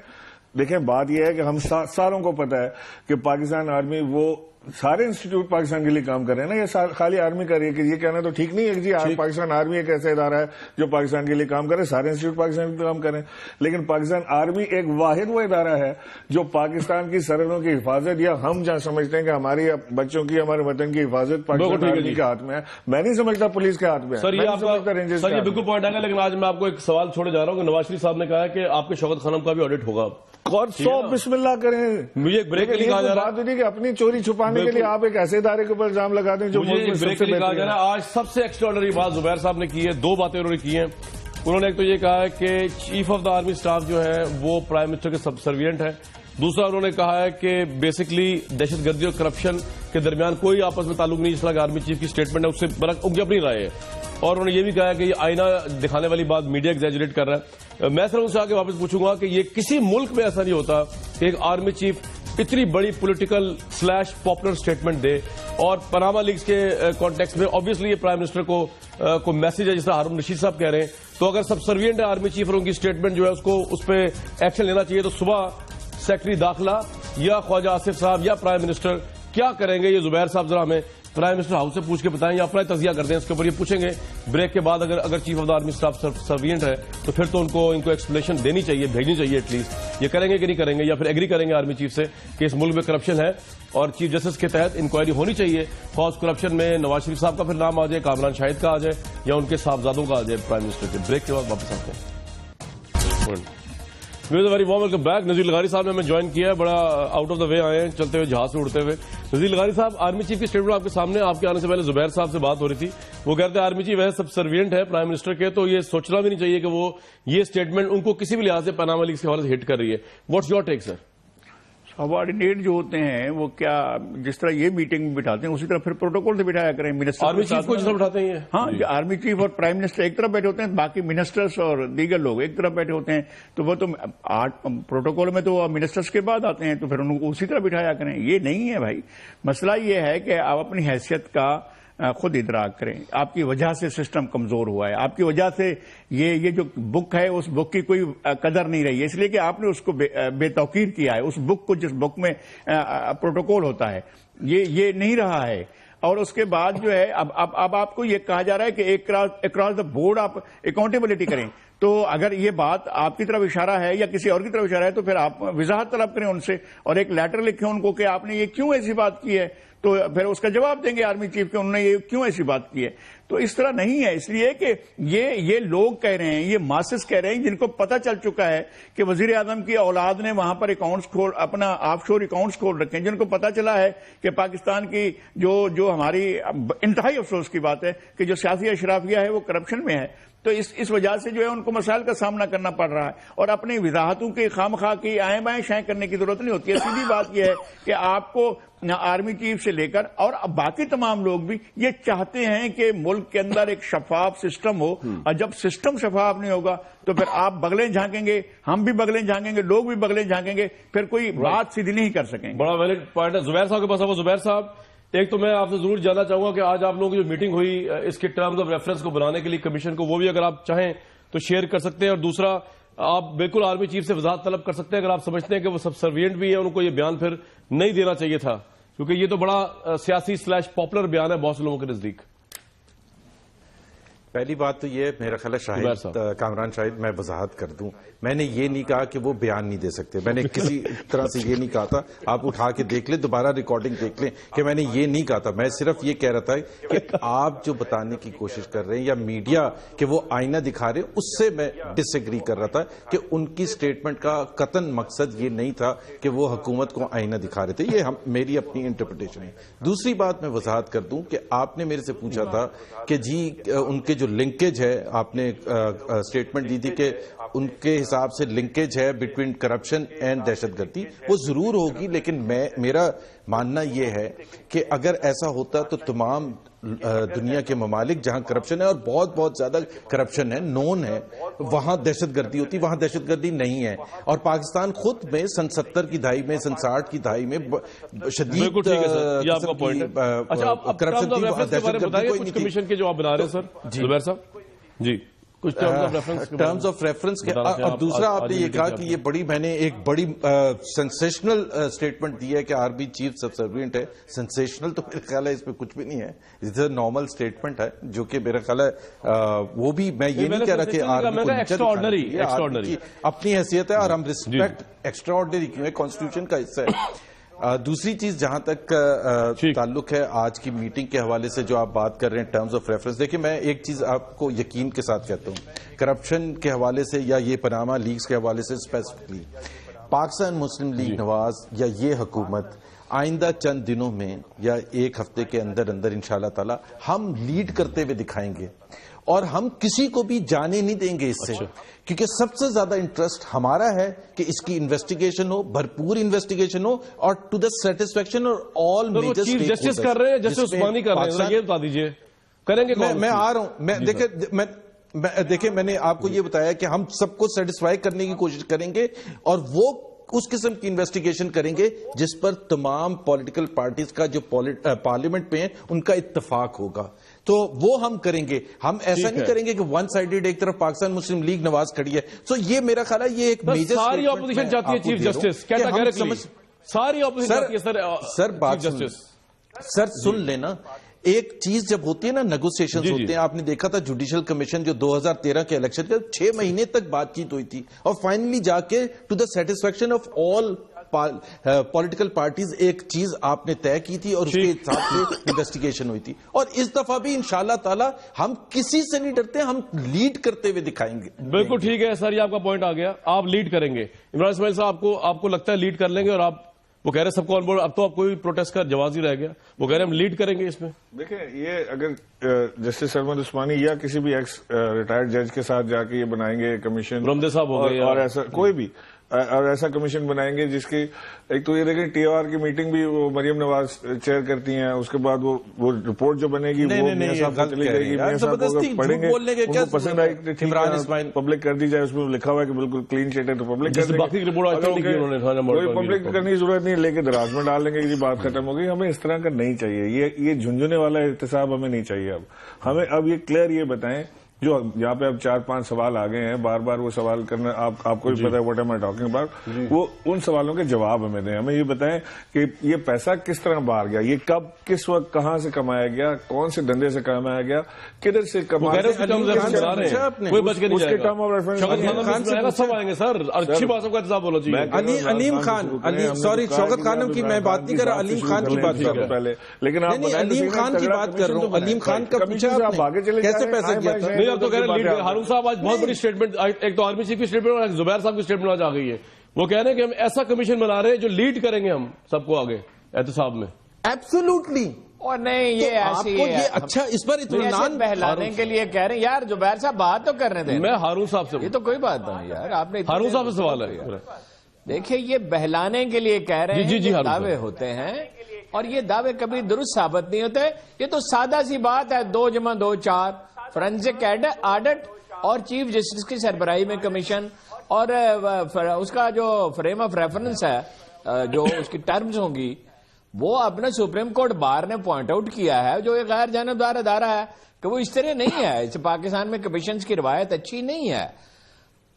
[SPEAKER 4] دیکھیں بات یہ ہے کہ ہم ساروں کو پتا ہے کہ پاکستان آرمی وہ سارے انسٹیٹیوٹ پاکستان کے لیے کام کر رہے ہیں نا. یہ خالی آرمی کر رہی ہے کہ یہ کہنا تو ٹھیک نہیں ہے کہ جی پاکستان آرمی ایک ایسا ادارہ ہے جو پاکستان کے لیے کام کرے. سارے انسٹیٹیوٹ پاکستان کے لیے کام کریں، لیکن پاکستان آرمی ایک واحد وہ ادارہ ہے جو پاکستان کی سرحدوں کی حفاظت، یا ہم جہاں سمجھتے ہیں کہ ہماری بچوں کی، ہمارے وطن کی حفاظت پاکستان آرمی کے ہاتھ میں ہے. میں نہیں سمجھتا پولیس کے ہاتھ میں ہے.
[SPEAKER 1] سر یہ بالکل پوائنٹ آئے گا، لیکن آج میں آپ کو ایک سوال چھوڑے جا رہا ہوں کہ نواز شریف صاحب نے کہا ہے کہ آپ کے شوکت خانم کا بھی آڈٹ ہوگا.
[SPEAKER 4] اور 100 بسم اللہ کریں.
[SPEAKER 1] مجھے ایک بریک کے لیے کہا جا رہا ہے
[SPEAKER 4] کہ اپنی چوری چھپانے کے لیے آپ ایک ایسے ادارے کے اوپر الزام لگا دیں جو
[SPEAKER 1] بریک کے لیے کہا جا رہا ہے. آج سب سے ایکسٹراڈنری بات زبیر صاحب نے کی ہے. 2 باتیں انہوں نے کی ہیں. انہوں نے ایک تو یہ کہا ہے کہ chief of the army staff جو ہے وہ پرائم منسٹر کے سب سروینٹ ہے. دوسرا انہوں نے کہا ہے کہ بیسکلی دہشت گردی اور کرپشن کے درمیان کوئی آپس میں تعلق نہیں. جس طرح کہ آرمی چیف کی اسٹیٹمنٹ ہے اس سے برعکس ان کی اپنی رائے ہے. اور انہوں نے یہ بھی کہا ہے کہ یہ آئینہ دکھانے والی بات میڈیا ایگزیجریٹ کر رہا ہے. میں صرف ان سے آگے واپس پوچھوں گا کہ یہ کسی ملک میں ایسا نہیں ہوتا کہ ایک آرمی چیف اتنی بڑی پولیٹیکل / پاپولر اسٹیٹمنٹ دے. اور پاناما لیکس کے کانٹیکس میں obviously یہ پرائم منسٹر کو میسج ہے، جس طرح ہارون رشید صاحب کہہ رہے ہیں. تو اگر سب سروینٹ ہے آرمی چیف اور ان کی اسٹیٹمنٹ جو ہے اس پہ ایکشن لینا چاہیے. تو صبح سیکرٹری داخلہ یا خواجہ آصف صاحب یا پرائم منسٹر کیا کریں گے؟ یہ زبیر صاحب ذرا ہمیں پرائم منسٹر ہاؤس سے پوچھ کے بتائیں یا اپنا تجزیہ کر دیں اس کے اوپر. یہ پوچھیں گے بریک کے بعد اگر chief of the army staff servant ہے تو پھر تو ان کو ایکسپلینیشن دینی چاہیے، بھیجنی چاہیے ایٹ لیسٹ. یہ کریں گے کہ نہیں کریں گے، یا پھر ایگری کریں گے آرمی چیف سے کہ اس ملک میں کرپشن ہے اور چیف جسٹس کے تحت انکوائری ہونی چاہیے. خاص کرپشن میں نواز شریف صاحب کا پھر نام آ جائے، کامران شاہد کا آ جائے، یا ان کے صاحبزادوں کا آ جائے پرائم منسٹر کے. بریک کے بعد واپس آتے ہیں. Very warm welcome back. Nazir لغاری صاحب نے ہمیں جوائن کیا ہے. بڑا آؤٹ آف دا وے آئے ہیں، چلتے ہوئے جہاز سے اڑتے ہوئے. نذیر لغاری صاحب، آرمی چیف کی اسٹیٹمنٹ آپ کے سامنے. آپ کے آنے سے پہلے زبیر صاحب سے بات ہو رہی تھی. وہ کہتے ہیں آرمی چیف ویسے سب سروینٹ ہے پرائم منسٹر کے، تو یہ سوچنا بھی نہیں چاہیے کہ وہ یہ اسٹیٹمنٹ ان کو کسی بھی لحاظ سے پاناما لیکس کے حوالے سے ہٹ کر رہی ہے. What's your take sir?
[SPEAKER 5] Subordinate جو ہوتے ہیں وہ کیا جس طرح یہ میٹنگ میں بٹھاتے ہیں اسی طرح پھر پروٹوکول سے بٹھایا کریں. منسٹر
[SPEAKER 1] آرمی چیف کو جس طرح بٹھاتے ہیں؟
[SPEAKER 5] ہاں، آرمی چیف اور پرائم منسٹر ایک طرف بیٹھے ہوتے ہیں، باقی منسٹرز اور دیگر لوگ ایک طرف بیٹھے ہوتے ہیں. تو وہ تو پروٹوکول میں تو منسٹرز کے بعد آتے ہیں، تو پھر ان کو اسی طرح بٹھایا کریں. یہ نہیں ہے بھائی. مسئلہ یہ ہے کہ آپ اپنی حیثیت کا خود ادراک کریں. آپ کی وجہ سے سسٹم کمزور ہوا ہے، آپ کی وجہ سے یہ جو بک ہے اس بک کی کوئی قدر نہیں رہی ہے، اس لیے کہ آپ نے اس کو بے توقیر کیا ہے. اس بک کو جس بک میں پروٹوکول ہوتا ہے یہ نہیں رہا ہے. اور اس کے بعد جو ہے اب آپ کو یہ کہا جا رہا ہے کہ اکراس دا بورڈ آپ اکاؤنٹیبلٹی کریں. تو اگر یہ بات آپ کی طرف اشارہ ہے یا کسی اور کی طرف اشارہ ہے تو پھر آپ وضاحت طلب کریں ان سے، اور ایک لیٹر لکھیں ان کو کہ آپ نے یہ کیوں ایسی بات کی ہے. تو پھر اس کا جواب دیں گے آرمی چیف کہ انہوں نے یہ کیوں ایسی بات کی ہے. تو اس طرح نہیں ہے، اس لیے کہ یہ لوگ کہہ رہے ہیں، یہ ماسز کہہ رہے ہیں جن کو پتہ چل چکا ہے کہ وزیر اعظم کی اولاد نے وہاں پر اپنا آف شور اکاؤنٹس کھول رکھے ہیں، جن کو پتہ چلا ہے کہ پاکستان کی جو ہماری انتہائی افسوس کی بات ہے کہ جو سیاسی اشرافیہ ہے وہ کرپشن میں ہے. تو اس وجہ سے جو ہے ان کو مسائل کا سامنا کرنا پڑ رہا ہے. اور اپنی وضاحتوں کی خواہ کی آئیں بائیں شائیں کرنے کی ضرورت نہیں ہوتی ہے. سیدھی بات یہ ہے کہ آپ کو آرمی چیف سے لے کر اور باقی تمام لوگ بھی یہ چاہتے ہیں کہ ملک کے اندر ایک شفاف سسٹم ہو. اور جب سسٹم شفاف نہیں ہوگا تو پھر آپ بغلیں جھانکیں گے، ہم بھی بغلیں جھانکیں گے، لوگ بھی بغلیں جھانکیں گے، پھر کوئی بات سیدھی نہیں کر سکیں گے.
[SPEAKER 1] بڑا ویلڈ پوائنٹ ہے. زبیر صاحب کے پاس. زبیر صاحب، ایک تو میں آپ سے ضرور جاننا چاہوں گا کہ آج آپ لوگوں کی جو میٹنگ ہوئی اس کے ٹرمز آف ریفرنس کو بنانے کے لیے کمیشن کو، وہ بھی اگر آپ چاہیں تو شیئر کر سکتے ہیں. اور دوسرا آپ بالکل آرمی چیف سے وضاحت طلب کر سکتے ہیں اگر آپ سمجھتے ہیں کہ وہ سبسروینٹ بھی ہیں، ان کو یہ بیان پھر نہیں دینا چاہیے تھا، کیونکہ یہ تو بڑا سیاسی / پاپولر بیان ہے بہت سے لوگوں کے نزدیک.
[SPEAKER 3] پہلی بات تو یہ میرا خیال ہے شاہد کامران شاہد میں وضاحت کر دوں، میں نے یہ نہیں کہا کہ وہ بیان نہیں دے سکتے، میں نے کسی طرح سے یہ نہیں کہا تھا. آپ اٹھا کے دیکھ لیں، دوبارہ ریکارڈنگ دیکھ لیں کہ میں نے یہ نہیں کہا تھا. میں صرف یہ کہہ رہا تھا کہ آپ جو بتانے کی کوشش کر رہے ہیں یا میڈیا کہ وہ آئینہ دکھا رہے، اس سے میں ڈس ایگری کر رہا تھا کہ ان کی سٹیٹمنٹ کا قطعاً مقصد یہ نہیں تھا کہ وہ حکومت کو آئینہ دکھا رہے تھے. یہ میری اپنی انٹرپریٹیشن ہے. دوسری بات میں وضاحت کر دوں کہ آپ نے میرے سے پوچھا تھا کہ جی ان کے جو لنکیج ہے، آپ نے سٹیٹمنٹ دی تھی کہ ان کے حساب سے لنکیج ہے بٹوین کرپشن اینڈ دہشت گردی. وہ ضرور ہوگی، لیکن میرا ماننا یہ ہے کہ اگر ایسا ہوتا تو تمام دنیا کے ممالک جہاں کرپشن ہے اور بہت بہت زیادہ کرپشن ہے، نون ہے، وہاں دہشت گردی ہوتی. وہاں دہشت گردی نہیں ہے. اور پاکستان خود میں سن 70 کی دہائی میں، سن 60 کی دہائی میں شدید کرپشن تھی.
[SPEAKER 1] کمیشن کے جو آپ بنا رہے ہیں سر زبیر صاحب جی، کچھ
[SPEAKER 3] ٹرمز آف ریفرنس کے. اور دوسرا آپ نے یہ کہا کہ یہ میں نے ایک بڑی سینسیشنل اسٹیٹمنٹ دی ہے کہ آرمی چیف سبسروینٹ ہے. سینسیشنل تو میرا خیال ہے اس میں کچھ بھی نہیں ہے، اس نارمل اسٹیٹمنٹ ہے جو کہ میرا خیال ہے وہ بھی میں یہ نہیں کہہ رہا کہ آرمی کی اپنی حیثیت ہے اور ہم ریسپیکٹ ایکسٹرا آرڈنری کیوں ہے، کانسٹیٹیوشن کا حصہ ہے. دوسری چیز جہاں تک تعلق ہے آج کی میٹنگ کے حوالے سے جو آپ بات کر رہے ہیں ٹرمز آف ریفرنس، دیکھیں میں ایک چیز آپ کو یقین کے ساتھ کہتا ہوں، کرپشن کے حوالے سے یا یہ پاناما لیکس کے حوالے سے اسپیسیفکلی پاکستان مسلم لیگ نواز یا یہ حکومت آئندہ چند دنوں میں یا ایک ہفتے کے اندر انشاءاللہ تعالی ہم لیڈ کرتے ہوئے دکھائیں گے. اور ہم کسی کو بھی جانے نہیں دیں گے اس سے، کیونکہ سب سے زیادہ انٹرسٹ ہمارا ہے کہ اس کی انویسٹیگیشن ہو، بھرپور انویسٹیگیشن ہو، اور ٹو دا سیٹسفیکشن اور آل میجر
[SPEAKER 1] چیف جسٹس کر رہے ہیں، جسٹس عثمانی کر رہے ہیں، یہ بتا دیجئے کریں گے.
[SPEAKER 3] میں آ رہا ہوں. دیکھیں میں نے آپ کو یہ بتایا کہ ہم سب کو سیٹسفائی کرنے کی کوشش کریں گے اور وہ اس قسم کی انویسٹیگیشن کریں گے جس پر تمام پولیٹیکل پارٹیز کا جو پارلیمنٹ میں ہیں ان کا اتفاق ہوگا. تو وہ ہم کریں گے. ہم ایسا نہیں کریں گے کہ ون سائیڈڈ ایک طرف پاکستان مسلم لیگ نواز کھڑی ہے. سو یہ میرا خیال ہے یہ ایک میجر
[SPEAKER 1] ساری اپوزیشن چاہتی ہے چیف جسٹس، ساری اپوزیشن چاہتی ہے
[SPEAKER 3] سر بات سر سن لینا. ایک چیز جب ہوتی ہے نا، نیگوسیشنز ہوتے ہیں. آپ نے دیکھا تھا جوڈیشل کمیشن جو 2013 کے الیکشن کے 6 مہینے تک بات چیت ہوئی تھی اور فائنلی جا کے to the satisfaction of all political parties ایک چیز آپ نے طے کی تھی اور اس کے حساب سے انویسٹیگیشن ہوئی تھی. اور اس دفعہ بھی انشاءاللہ تعالی ہم کسی سے نہیں ڈرتے، ہم لیڈ کرتے ہوئے دکھائیں گے.
[SPEAKER 1] بالکل ٹھیک ہے سر، یہ آپ کا پوائنٹ آ گیا، آپ لیڈ کریں گے. عمران اسماعیل صاحب آپ کو لگتا ہے لیڈ کر لیں گے؟ اور آپ وہ کہہ رہے ہیں سب کو آن بورڈ، اب تو آپ کوئی پروٹیسٹ کا جواز ہی رہ گیا. وہ کہہ رہے ہیں ہم لیڈ کریں گے اس میں.
[SPEAKER 4] دیکھیں یہ اگر جسٹس سرمد عثمانی یا کسی بھی ایکس ریٹائرڈ جج کے ساتھ جا کے یہ بنائیں گے کمیشن،
[SPEAKER 1] رمدے صاحب ہو گئے
[SPEAKER 4] اور ایسا کوئی بھی اور ایسا کمیشن بنائیں گے جس کی ایک تو یہ دیکھیں ٹی او آر کی میٹنگ بھی وہ مریم نواز چیئر کرتی ہیں، اس کے بعد وہ رپورٹ جو بنے گی وہ میاں صاحب کو چلی جائے گی. میاں صاحب کو پڑھیں گے، ان کو پسند آئی پبلک کر دی جائے. اس میں لکھا ہوا ہے کہ بالکل کلین چیٹ ہے تو پبلک کر دیں گے. کوئی پبلک کرنے کی ضرورت نہیں، لے کے دراز میں ڈال لیں گے، یہ بات ختم ہو گئی. ہمیں اس طرح کا نہیں چاہیے، یہ جھنجھنے والا احتساب ہمیں نہیں چاہیے. اب ہمیں اب یہ کلیئر یہ بتائیں جو یہاں پہ اب 4-5 سوال آ گئے ہیں، بار بار وہ سوال کرنا آپ کو بھی پتا ہے what am I talking about. وہ ان سوالوں کے جواب ہمیں دیں. ہمیں یہ بتائیں کہ یہ پیسہ کس طرح باہر گیا، یہ کب کس وقت کہاں سے کمایا گیا، کون سے دھندے سے کمایا گیا، کدھر سے کمایا گیا.
[SPEAKER 1] سب آئیں گے سر، اچھی باتوں کا انتظام ہونا چاہیے.
[SPEAKER 3] علیم خان، سوری شوکت خانم کی میں بات نہیں کر رہا، علیم خان کی بات کر رہا ہوں
[SPEAKER 4] پہلے. لیکن
[SPEAKER 3] علیم خان کی بات کر رہا ہوں. علیم خان کا پوچھا آپ نے کیسے پیسہ گیا تھا؟
[SPEAKER 1] اب تو کہہ رہے ہیں ہارون صاحب آج بہت بڑی اسٹیٹمنٹ، ایک تو آرمی چیف کی اسٹیٹمنٹ اور زبیر صاحب کی اسٹیٹمنٹ آج آ گئی ہے. وہ کہہ رہے ہیں کہ ہم ایسا کمیشن بنا رہے ہیں جو لیڈ کریں گے ہم سب کو آگے احتساب میں.
[SPEAKER 3] ایبسولوٹلی.
[SPEAKER 2] اور نہیں یہ ایسی ہے،
[SPEAKER 3] اچھا اس پر اطمینان
[SPEAKER 2] بہلانے کے لیے کہہ رہے ہیں. یار زبیر صاحب بات تو کرنے دیں.
[SPEAKER 1] میں ہارون صاحب سے،
[SPEAKER 2] یہ تو کوئی بات نہیں یار، آپ نے
[SPEAKER 1] ہارون صاحب سے سوال ہے.
[SPEAKER 2] دیکھیں یہ بہلانے کے لیے کہہ رہے ہیں، دعوے ہوتے ہیں اور یہ دعوے کبھی درست ثابت نہیں ہوتے. یہ تو سادہ سی بات ہے، 2 + 2 = 4. فورینسک آڈٹ اور چیف جسٹس کی سربراہی میں کمیشن اور اس کا جو فریم آف ریفرنس ہے، جو اس کی ٹرمز ہوں گی، وہ اپنے سپریم کورٹ بار نے پوائنٹ آؤٹ کیا ہے جو ایک غیر جانبدار ادارہ ہے کہ وہ اس طرح نہیں ہے. اس پاکستان میں کمیشنز کی روایت اچھی نہیں ہے.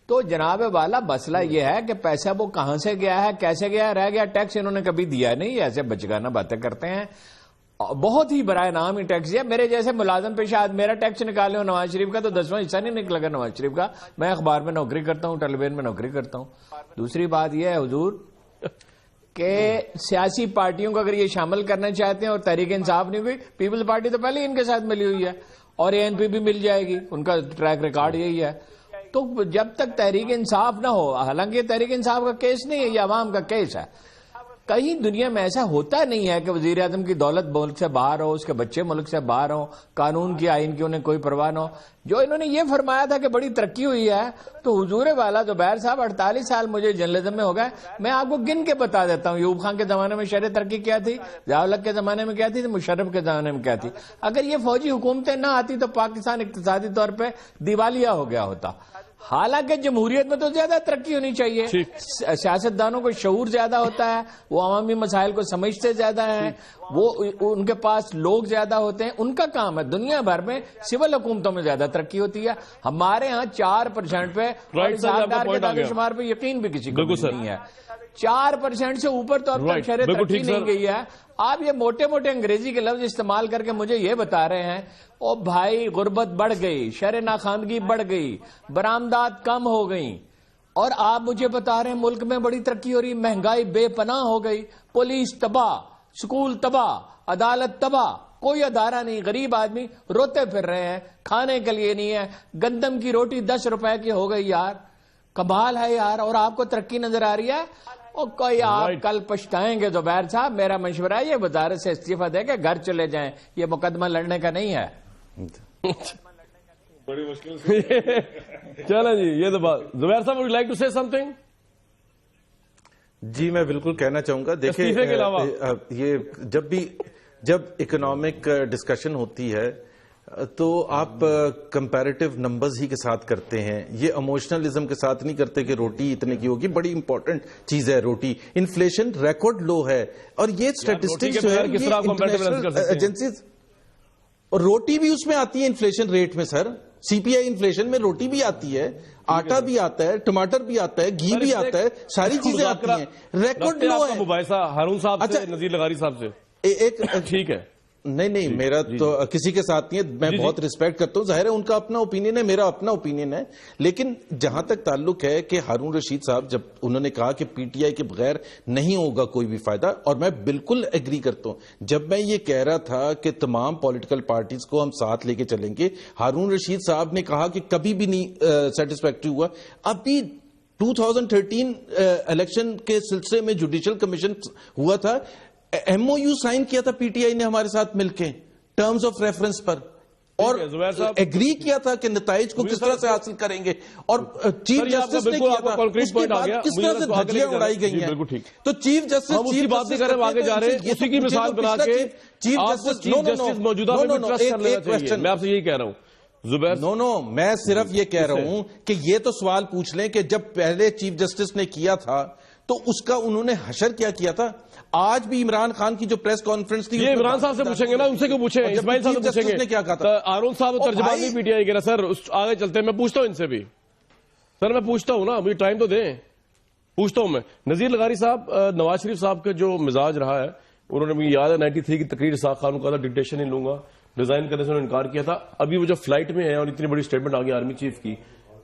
[SPEAKER 2] تو جناب والا مسئلہ یہ ہے کہ پیسہ وہ کہاں سے گیا ہے، کیسے گیا ہے، رہ گیا، ٹیکس انہوں نے کبھی دیا نہیں، ایسے بچگانہ باتیں کرتے ہیں، بہت ہی برائے نام ہی ٹیکس دیا. میرے جیسے ملازم پیشہ آدمی میرا ٹیکس نکالے ہو نواز شریف کا تو 10واں حصہ نہیں نکلے گا نواز شریف کا. میں اخبار میں نوکری کرتا ہوں، ٹیلیویژن میں نوکری کرتا ہوں. دوسری بات یہ ہے حضور کہ سیاسی پارٹیوں کو اگر یہ شامل کرنا چاہتے ہیں اور تحریک انصاف نہیں ہوئی، پیپلز پارٹی تو پہلے ہی ان کے ساتھ ملی ہوئی ہے اور ANP بھی مل جائے گی، ان کا ٹریک ریکارڈ یہی ہے. تو جب تک تحریک انصاف نہ ہو، حالانکہ یہ تحریک انصاف کا کیس نہیں ہے، یہ عوام کا کیس ہے. کہیں دنیا میں ایسا ہوتا نہیں ہے کہ وزیر اعظم کی دولت ملک سے باہر ہو، اس کے بچے ملک سے باہر ہوں، قانون کی آئین کی انہیں کوئی پرواہ نہ ہو. جو انہوں نے یہ فرمایا تھا کہ بڑی ترقی ہوئی ہے، تو حضور والا زبیر صاحب 48 سال مجھے جرنلزم میں ہو گئے، میں آپ کو گن کے بتا دیتا ہوں. ایوب خان کے زمانے میں شہر ترقی کیا تھی، ضیاء الحق کے زمانے میں کیا تھی، مشرف کے زمانے میں کیا تھی. اگر یہ فوجی حکومتیں نہ آتی تو پاکستان اقتصادی طور پہ دیوالیہ ہو گیا ہوتا. حالانکہ جمہوریت میں تو زیادہ ترقی ہونی چاہیے، سیاستدانوں کو شعور زیادہ ہوتا ہے، وہ عوامی مسائل کو سمجھتے زیادہ ہیں، وہ ان کے پاس لوگ زیادہ ہوتے ہیں، ان کا کام ہے. دنیا بھر میں سول حکومتوں میں زیادہ ترقی ہوتی ہے، ہمارے ہاں 4% پہ کے دعوے شمار پہ یقین بھی کسی کو نہیں ہے. 4% سے اوپر تو اب تک شہر ترقی نہیں گئی ہے. آپ یہ موٹے موٹے انگریزی کے لفظ استعمال کر کے مجھے یہ بتا رہے ہیں او بھائی غربت بڑھ گئی، شرح ناخواندگی بڑھ گئی، برآمدات کم ہو گئیں، اور آپ مجھے بتا رہے ہیں ملک میں بڑی ترقی ہو رہی، مہنگائی بے پناہ ہو گئی، پولیس تباہ، سکول تباہ، عدالت تباہ، کوئی ادارہ نہیں، غریب آدمی روتے پھر رہے ہیں، کھانے کے لیے نہیں ہے، گندم کی روٹی 10 روپے کی ہو گئی. یار کمال ہے یار، اور آپ کو ترقی نظر آ رہی ہے. اور کوئی آپ کل پچھتائیں گے زبیر صاحب. میرا مشورہ ہے یہ وزارت سے استعفیٰ دے کے گھر چلے جائیں، یہ مقدمہ لڑنے کا نہیں ہے.
[SPEAKER 4] بڑی مشکل سے
[SPEAKER 1] چلیں جی، یہ تو بات. زبیر صاحب would you like to say something؟
[SPEAKER 3] جی میں بالکل کہنا چاہوں گا، دیکھیں
[SPEAKER 1] استعفے کے علاوہ
[SPEAKER 3] یہ جب اکنامک ڈسکشن ہوتی ہے تو آپ کمپیریٹیو نمبرز ہی کے ساتھ کرتے ہیں، یہ ایموشنلزم کے ساتھ نہیں کرتے کہ روٹی اتنے کی ہوگی. بڑی امپورٹنٹ چیز ہے روٹی. انفلیشن ریکارڈ لو ہے، اور یہ اسٹیٹسٹکس جو ہے انٹرنیشنل ایجنسیز، اور روٹی بھی اس میں آتی ہے انفلیشن ریٹ میں. سر CPI انفلیشن میں روٹی بھی آتی ہے، آٹا بھی آتا ہے، ٹماٹر بھی آتا ہے، گھی بھی آتا ہے، ساری چیزیں آتی ہیں. ریکارڈ لو ہے.
[SPEAKER 1] مباحثہ ہارون صاحب سے، نذیر لغاری صاحب سے
[SPEAKER 3] ایک
[SPEAKER 1] ٹھیک ہے.
[SPEAKER 3] نہیں میرا تو کسی کے ساتھ نہیں ہے، میں بہت ریسپیکٹ کرتا ہوں. ظاہر ہے ان کا اپنا اوپینین ہے، میرا اپنا اوپینین ہے. لیکن جہاں تک تعلق ہے کہ ہارون رشید صاحب جب انہوں نے کہا کہ PTI کے بغیر نہیں ہوگا کوئی بھی فائدہ، اور میں بالکل ایگری کرتا ہوں. جب میں یہ کہہ رہا تھا کہ تمام پولیٹیکل پارٹیز کو ہم ساتھ لے کے چلیں گے، ہارون رشید صاحب نے کہا کہ کبھی بھی نہیں سیٹسفیکٹری ہوا. ابھی 2013 الیکشن کے سلسلے میں جوڈیشل کمیشن ہوا تھا، MOU سائن کیا تھا PTI نے ہمارے ساتھ مل کے ٹرمز آف ریفرنس پر، اور ایگری کیا تھا کہ نتائج کو کس طرح سے حاصل کریں گے. اور چیف جسٹس نے کیا تھا، اس کے بعد کس طرح سے دھجیاں اڑائی گئی ہیں. تو چیف جسٹس
[SPEAKER 1] بات نہیں کریں، آگے جا رہے ہیں، اسی کی مثال بنا کے چیف جسٹس موجودہ میں ٹرسٹ کر لینا چاہیے. میں آپ سے یہی کہہ رہا ہوں زبیر.
[SPEAKER 3] میں صرف یہ کہہ رہا ہوں کہ یہ تو سوال پوچھ لیں کہ جب پہلے چیف جسٹس نے کیا تھا تو اس کا انہوں نے حشر کیا تھا. آج بھی عمران خان کی جو پریس کانفرنس تھی،
[SPEAKER 1] یہ عمران صاحب سے پوچھیں گے نا، ان سے کیوں پوچھیں؟ اسماعیل صاحب سے پوچھیں گے.
[SPEAKER 3] کیا کہا تھا
[SPEAKER 1] ہارون صاحب ترجمان نہیں PTI کے نا. سر آگے چلتے ہیں، میں پوچھتا ہوں ان سے بھی. سر میں پوچھتا ہوں نا، مجھے ٹائم تو دیں. پوچھتا ہوں میں نذیر لغاری صاحب، نواز شریف صاحب کا جو مزاج رہا ہے، انہوں نے مجھے یاد ہے 93 کی تقریر اسحاق خان کو کہا تھا ڈکٹیشن نہیں لوں گا، ریزائن کرنے سے انہوں نے انکار کیا تھا. ابھی وہ جو فلائٹ میں ہے اور اتنی بڑی اسٹیٹمنٹ آ گئی آرمی چیف کی،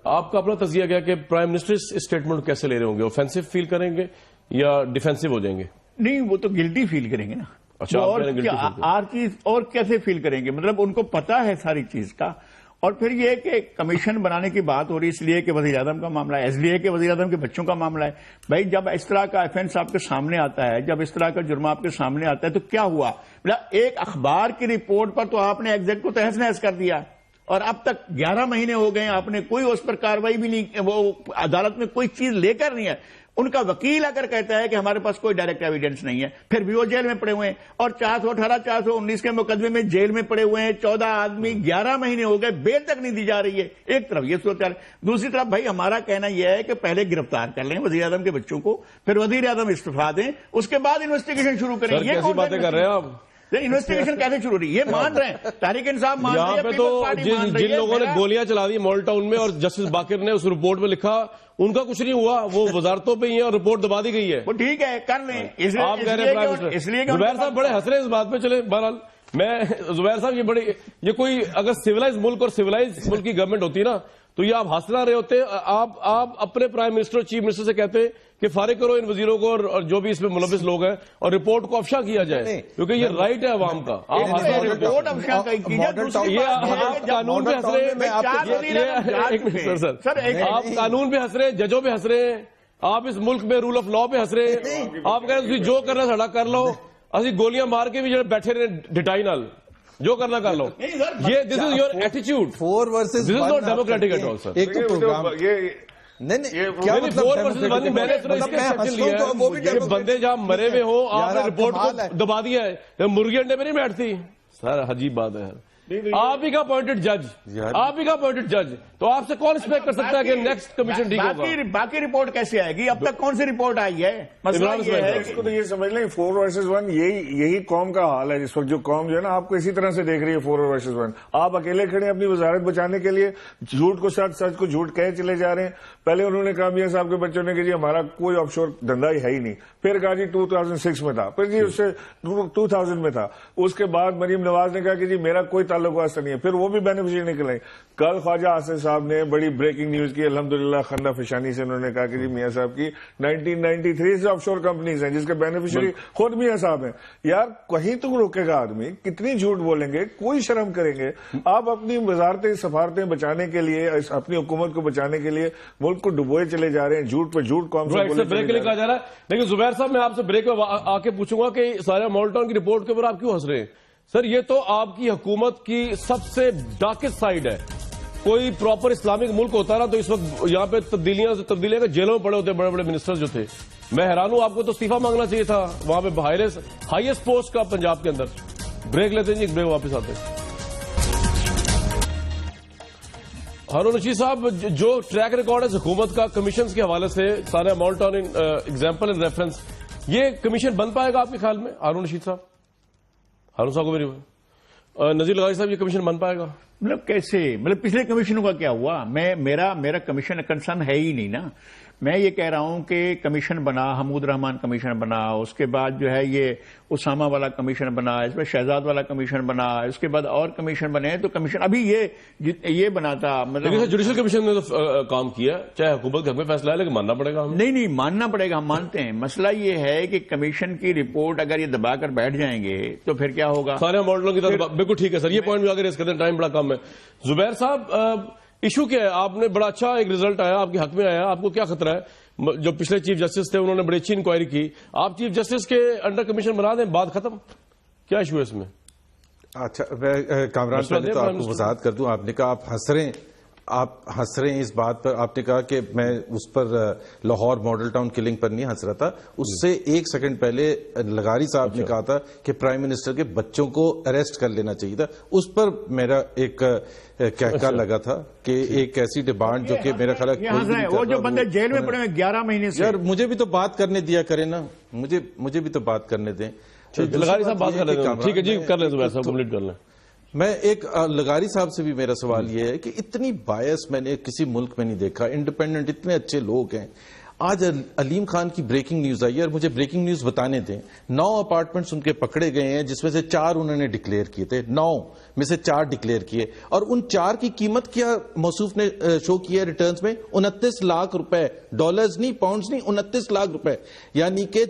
[SPEAKER 1] آپ کا اپنا تجزیہ کیا کہ پرائم منسٹر اس اسٹیٹمنٹ کیسے لے رہے ہوں گے؟ اوفینسو فیل کریں گے یا ڈیفینسو ہو جائیں گے؟
[SPEAKER 5] نہیں، وہ تو گلٹی فیل کریں گے نا.
[SPEAKER 1] اچھا،
[SPEAKER 5] اور کیسے فیل کریں گے؟ مطلب ان کو پتا ہے ساری چیز کا. اور پھر یہ کہ کمیشن بنانے کی بات ہو رہی اس لیے کہ وزیر اعظم کا معاملہ ہے، اس لیے کہ وزیر اعظم کے بچوں کا معاملہ ہے. بھائی جب اس طرح کا ایفنس آپ کے سامنے آتا ہے، جب اس طرح کا جرم آپ کے سامنے آتا ہے تو کیا ہوا؟ مطلب ایک اخبار کی رپورٹ پر تو آپ نے ایگزیکٹ کو تہس نہس کر دیا، اور اب تک 11 مہینے ہو گئے، آپ نے کوئی اس پر کاروائی بھی نہیں، وہ عدالت میں کوئی چیز لے کر نہیں ہے. ان کا وکیل اگر کہتا ہے کہ ہمارے پاس کوئی ڈائریکٹ ایویڈنس نہیں ہے، پھر بھی وہ جیل میں پڑے ہوئے ہیں، اور 418 419 کے مقدمے میں جیل میں پڑے ہوئے ہیں. 14 آدمی 11 مہینے ہو گئے، بیل تک نہیں دی جا رہی ہے. ایک طرف یہ صورتحال، دوسری طرف بھائی ہمارا کہنا یہ ہے کہ پہلے گرفتار کر لیں وزیر اعظم کے بچوں کو، پھر وزیر اعظم استعفیٰ دیں، اس کے بعد انویسٹیگیشن شروع کریں.
[SPEAKER 1] یہ کیسی باتیں کر رہے ہیں آپ؟
[SPEAKER 5] انویسٹیگیشن کیسے شروع ہو رہی ہے؟ یہ مان رہے ہیں، تحریک انصاف مان رہی ہے،
[SPEAKER 1] یہاں پہ تو
[SPEAKER 5] پیپلز پارٹی مان رہی
[SPEAKER 1] جن
[SPEAKER 5] ہے،
[SPEAKER 1] لوگوں نے گولیاں چلا دی مال ٹاؤن میں اور جسٹس باقر نے اس رپورٹ میں لکھا ان کا کچھ نہیں ہوا، وہ وزارتوں پہ ہی ہے اور رپورٹ دبا دی گئی ہے.
[SPEAKER 5] وہ ٹھیک ہے کر لیں.
[SPEAKER 1] آپ کہہ رہے ہیں زبیر صاحب بڑے ہنس رہے ہیں اس بات پہ. چلے بہرحال میں زبیر صاحب یہ کوئی اگر سویلائز ملک اور سویلائز ملک کی گورنمنٹ ہوتی نا تو یہ آپ ہنس نہ رہے ہوتے. آپ اپنے پرائم منسٹر اور چیف منسٹر سے کہتے کہ فارغ کرو ان وزیروں کو اور جو بھی اس میں ملوث لوگ ہیں اور رپورٹ کو افشا کیا جائے کیونکہ یہ رائٹ ہے عوام کا. آپ ہنس رہے ہیں.
[SPEAKER 5] رپورٹ افشا
[SPEAKER 1] یہ آپ قانون پہ ہنس رہے ہیں. سر آپ قانون پہ ہنس رہے ہیں, ججوں پہ ہنس رہے ہیں, آپ اس ملک میں رول آف لا پہ ہنس رہے ہیں. آپ کہہ رہے ہیں جو کرنا سڑا کر لو, اسی گولیاں مار کے بھی جو بیٹھے رہے ڈٹائی نال جو کرنا کر لو. یہ دس از یور ایٹیچیوڈ.
[SPEAKER 3] 4 versus 1
[SPEAKER 1] this is not democratic at all sir.
[SPEAKER 3] ایک تو پروگرام نہیں
[SPEAKER 1] 4 versus 1 میں نے تو اس کا ایکشن لیا ہے. بندے جہاں مرے ہوئے ہو آپ نے رپورٹ کو دبا دیا ہے. مرغی انڈے میں نہیں بیٹھتی سر. عجیب بات ہے. آپ ہی کا اپوائنٹڈ جج, آپ ہی کا اپوائنٹڈ جج, تو آپ سے کون ایکسپیکٹ کر سکتا ہے کہ نیکسٹ کمیشن ٹھیک ہوگا؟
[SPEAKER 5] باقی رپورٹ کیسے آئے گی؟ اب تک کون سی رپورٹ آئی ہے؟ مسئلہ یہ ہے
[SPEAKER 4] اس کو تو یہ سمجھ لیں 4 versus 1 یہی قوم کا حال ہے اس وقت. جو قوم جو ہے نا آپ کو اسی طرح سے دیکھ رہی ہے 4 versus 1. آپ اکیلے کھڑے ہیں اپنی وزارت بچانے کے لیے, جھوٹ کو سچ, سچ کو جھوٹ کہے چلے جا رہے ہیں. پہلے انہوں نے کہا میاں صاحب کے بچوں نے کہ جی ہمارا کوئی آف شور دھندا ہی ہے ہی نہیں. پھر کہا جی 2006 میں تھا, پھر جی اس سے 2000 میں تھا. اس کے بعد مریم نواز نے کہا کہ جی میرا کوئی تعلق واسطہ نہیں ہے. پھر وہ بھی بینیفیشری نکل آئی. کل خواجہ آصف صاحب نے بڑی بریکنگ نیوز کی الحمدللہ خندہ فشانی سے. انہوں نے کہا کہ جی میاں صاحب کی 1993 سے آف شور کمپنیز ہیں جس کے بینیفیشری خود میاں صاحب ہیں. یار کہیں تو روکے گا آدمی, کتنی جھوٹ بولیں گے, کوئی شرم کریں گے. آپ اپنی وزارتیں سفارتیں بچانے کے لیے, اپنی حکومت کو بچانے کے لیے ملک کو ڈبوئے چلے جا رہے ہیں, جھوٹ پہ جھوٹ قوم سے بولے
[SPEAKER 1] بریک کے لیے کہا جا رہا ہے. لیکن زبیر صاحب میں آپ سے بریک میں آ کے پوچھوں گا کہ سارا مال ٹاؤن کی رپورٹ کے اوپر آپ کیوں ہنس رہے ہیں سر؟ یہ تو آپ کی حکومت کی سب سے ڈارکسٹ سائڈ ہے. کوئی پراپر اسلامک ملک ہوتا نا تو اس وقت یہاں پہ تبدیلیاں جیلوں میں پڑے ہوتے بڑے بڑے منسٹر جو تھے. میں حیران ہوں, آپ کو تو استعفیٰ مانگنا چاہیے تھا وہاں پہ ہائیسٹ پوسٹ کا پنجاب کے اندر. بریک لیتے ہیں جی, ایک بریک واپس آتے ہیں. ہارون رشید صاحب, جو ٹریک ریکارڈ ہے حکومت کا کمیشنز کے حوالے سے, سارا مال ٹاؤن ایگزامپل اینڈ ریفرنس, یہ کمیشن بن پائے گا آپ کے خیال میں ہارون رشید صاحب؟ ہارون صاحب کو میری نذیر لغاری صاحب, یہ کمیشن بن پائے گا؟
[SPEAKER 5] مطلب کیسے؟ مطلب پچھلے کمیشنوں کا کیا ہوا؟ میرا کمیشن کنسرن ہے ہی نہیں نا. میں یہ کہہ رہا ہوں کہ کمیشن بنا, حمود رحمان کمیشن بنا, اس کے بعد جو ہے یہ اسامہ والا کمیشن بنا, اس میں شہزاد والا کمیشن بنا, اس کے بعد اور کمیشن بنے. تو کمیشن ابھی یہ بنا تھا, مطلب
[SPEAKER 1] جوڈیشل کمیشن نے تو کام کیا, چاہے حکومت کا فیصلہ ہے, لیکن ماننا پڑے گا.
[SPEAKER 5] نہیں ماننا پڑے گا, ہم مانتے ہیں. مسئلہ یہ ہے کہ کمیشن کی رپورٹ اگر یہ دبا کر بیٹھ جائیں گے تو پھر کیا ہوگا؟
[SPEAKER 1] سارے ماڈلوں کی طرف بالکل ٹھیک ہے سر, یہ پوائنٹ بھی آگے ریز کرتے ہیں, ٹائم بڑا کم ہے. زبیر صاحب, ایشو کیا ہے؟ آپ نے بڑا اچھا ایک ریزلٹ آیا آپ کے حق میں آیا, آپ کو کیا خطرہ ہے؟ جو پچھلے چیف جسٹس تھے انہوں نے بڑی اچھی انکوائری کی, آپ چیف جسٹس کے انڈر کمیشن بنا دیں, بات ختم. کیا ایشو ہے اس میں؟
[SPEAKER 3] اچھا میں کامران پہلے تو آپ کو وضاحت کر دوں. آپ نے کہا آپ ہنس رہے ہیں اس بات پر. آپ نے کہا کہ میں اس پر لاہور ماڈل ٹاؤن کلنگ پر نہیں ہنس رہا تھا. اس سے 1 سیکنڈ پہلے لغاری صاحب نے کہا تھا کہ پرائم منسٹر کے بچوں کو اریسٹ کر لینا چاہیے تھا. اس پر میرا ایک کہکا لگا تھا کہ ایک ایسی ڈیمانڈ جو کہ میرا خیال ہے
[SPEAKER 5] وہ جو بندے جیل میں پڑے ہوئے 11 مہینے سے.
[SPEAKER 3] یار مجھے بھی تو بات کرنے دیا کریں نا, مجھے بھی تو بات کرنے دیں.
[SPEAKER 1] لغاری صاحب بات کر لیں. ٹھیک ہے جی, کر لیں زبیر صاحب, کمپلیٹ کر لیں.
[SPEAKER 3] میں ایک لغاری صاحب سے بھی میرا سوال یہ ہے کہ اتنی بایس میں نے کسی ملک میں نہیں دیکھا. انڈیپینڈنٹ اتنے اچھے لوگ ہیں. آج علیم خان کی بریکنگ نیوز آئی ہے, اور مجھے بریکنگ نیوز بتانے دیں. 9 اپارٹمنٹس ان کے پکڑے گئے ہیں, جس میں سے 4 انہوں نے ڈکلیئر کیے تھے. 9 میں سے 4 ڈکلیئر کیے, اور ان 4 کی قیمت کیا موصوف نے شو کیا ریٹرنز میں؟ 29 لاکھ روپے. ڈالرز نہیں, پاؤنڈز نہیں, 29 لاکھ روپے. یعنی کہ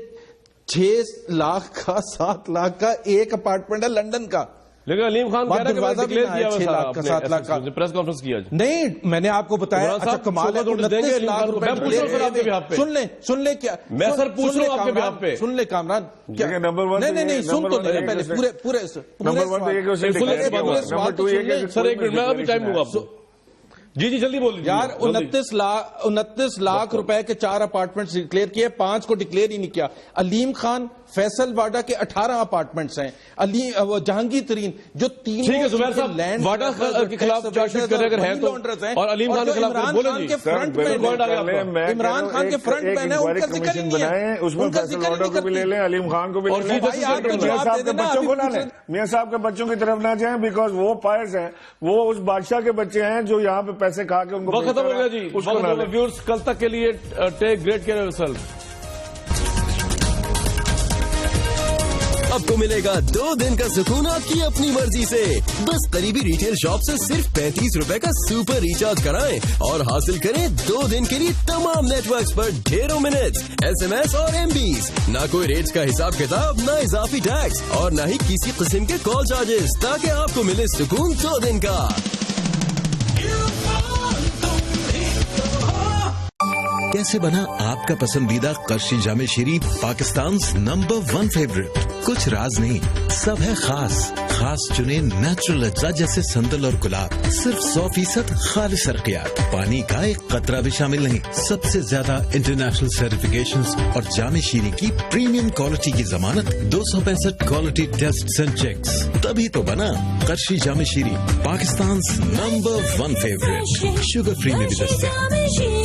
[SPEAKER 3] 6 لاکھ کا 7 لاکھ کا ایک اپارٹمنٹ ہے لندن کا.
[SPEAKER 1] لیکن علیم خان کہہ رہا ہے کہ میں ڈکلیئر کیا
[SPEAKER 3] 6 لاکھ کا 7 لاکھ کا
[SPEAKER 1] پریس کانفرنس کیا.
[SPEAKER 3] نہیں, میں نے آپ کو بتایا. اچھا کمال ہے, 29 لاکھ روپے. سن لیں کیا
[SPEAKER 1] میں سر پوچھ رہا ہوں آپ کے بیان پہ.
[SPEAKER 3] سن لیں کامران.
[SPEAKER 4] نہیں
[SPEAKER 3] سن تو لیں پہلے پورے
[SPEAKER 1] سر. ایک منٹ, میں ابھی ٹائم دوں گا آپ کو. جی جلدی بول
[SPEAKER 3] یار. 29 لاکھ روپے کے 4 اپارٹمنٹ ڈکلیئر کیے, 5 کو ڈکلیئر ہی نہیں کیا. علیم خان فیصل واڈا کے 18 اپارٹمنٹس ہیں, جہانگیر ترین جو
[SPEAKER 1] ٹھیک ہے زبیر صاحب,
[SPEAKER 3] لینڈ
[SPEAKER 1] واڈا کے خلاف چارج شیٹ کریں اگر ہیں تو, اور علیم خان کے خلاف بولیں جی.
[SPEAKER 3] عمران خان کے فرنٹ مین ہے, ان کا ذکر ہی نہیں ہے,
[SPEAKER 4] اس میں فیصل واڈا کو بھی لے لیں, علیم خان کو بھی لے لیں, بچوں کو نہ لیں, میاں صاحب کے بچوں کی طرف نہ جائیں, بیکاز وہ پائرز ہیں, وہ اس بادشاہ کے بچے ہیں جو یہاں پہ پیسے کھا کے ان کو
[SPEAKER 1] ختم ہو گیا جی. ویورز کل تک کے لیے ٹیک گریٹ کیئر آف یورسیلف.
[SPEAKER 6] آپ کو ملے گا 2 دن کا سکون آپ کی اپنی مرضی سے. بس قریبی ریٹیل شاپ سے صرف 35 روپے کا سپر ریچارج کرائیں اور حاصل کریں 2 دن کے لیے تمام نیٹ ورکس پر ڈھیروں منٹس, SMS اور MBs. نہ کوئی ریٹس کا حساب کتاب, نہ اضافی ٹیکس اور نہ ہی کسی قسم کے کال چارجز, تاکہ آپ کو ملے سکون 2 دن کا. کیسے بنا آپ کا پسندیدہ قرشی جامع شیریں پاکستان's نمبر 1 فیوریٹ؟ کچھ راز نہیں, سب ہے خاص چنے نیچرل اجزاء جیسے سندل اور گلاب, صرف 100% خالص ارقیات, پانی کا ایک قطرہ بھی شامل نہیں, سب سے زیادہ انٹرنیشنل سرٹیفکیشنز اور جامع شیریں کی پریمیم کوالٹی کی ضمانت, 265 کوالٹی ٹیسٹ اینڈ چیکس. تبھی تو بنا قرشی جامع شیریں پاکستان's نمبر 1 فیوریٹ, شوگر فری میں بھی دستیاب.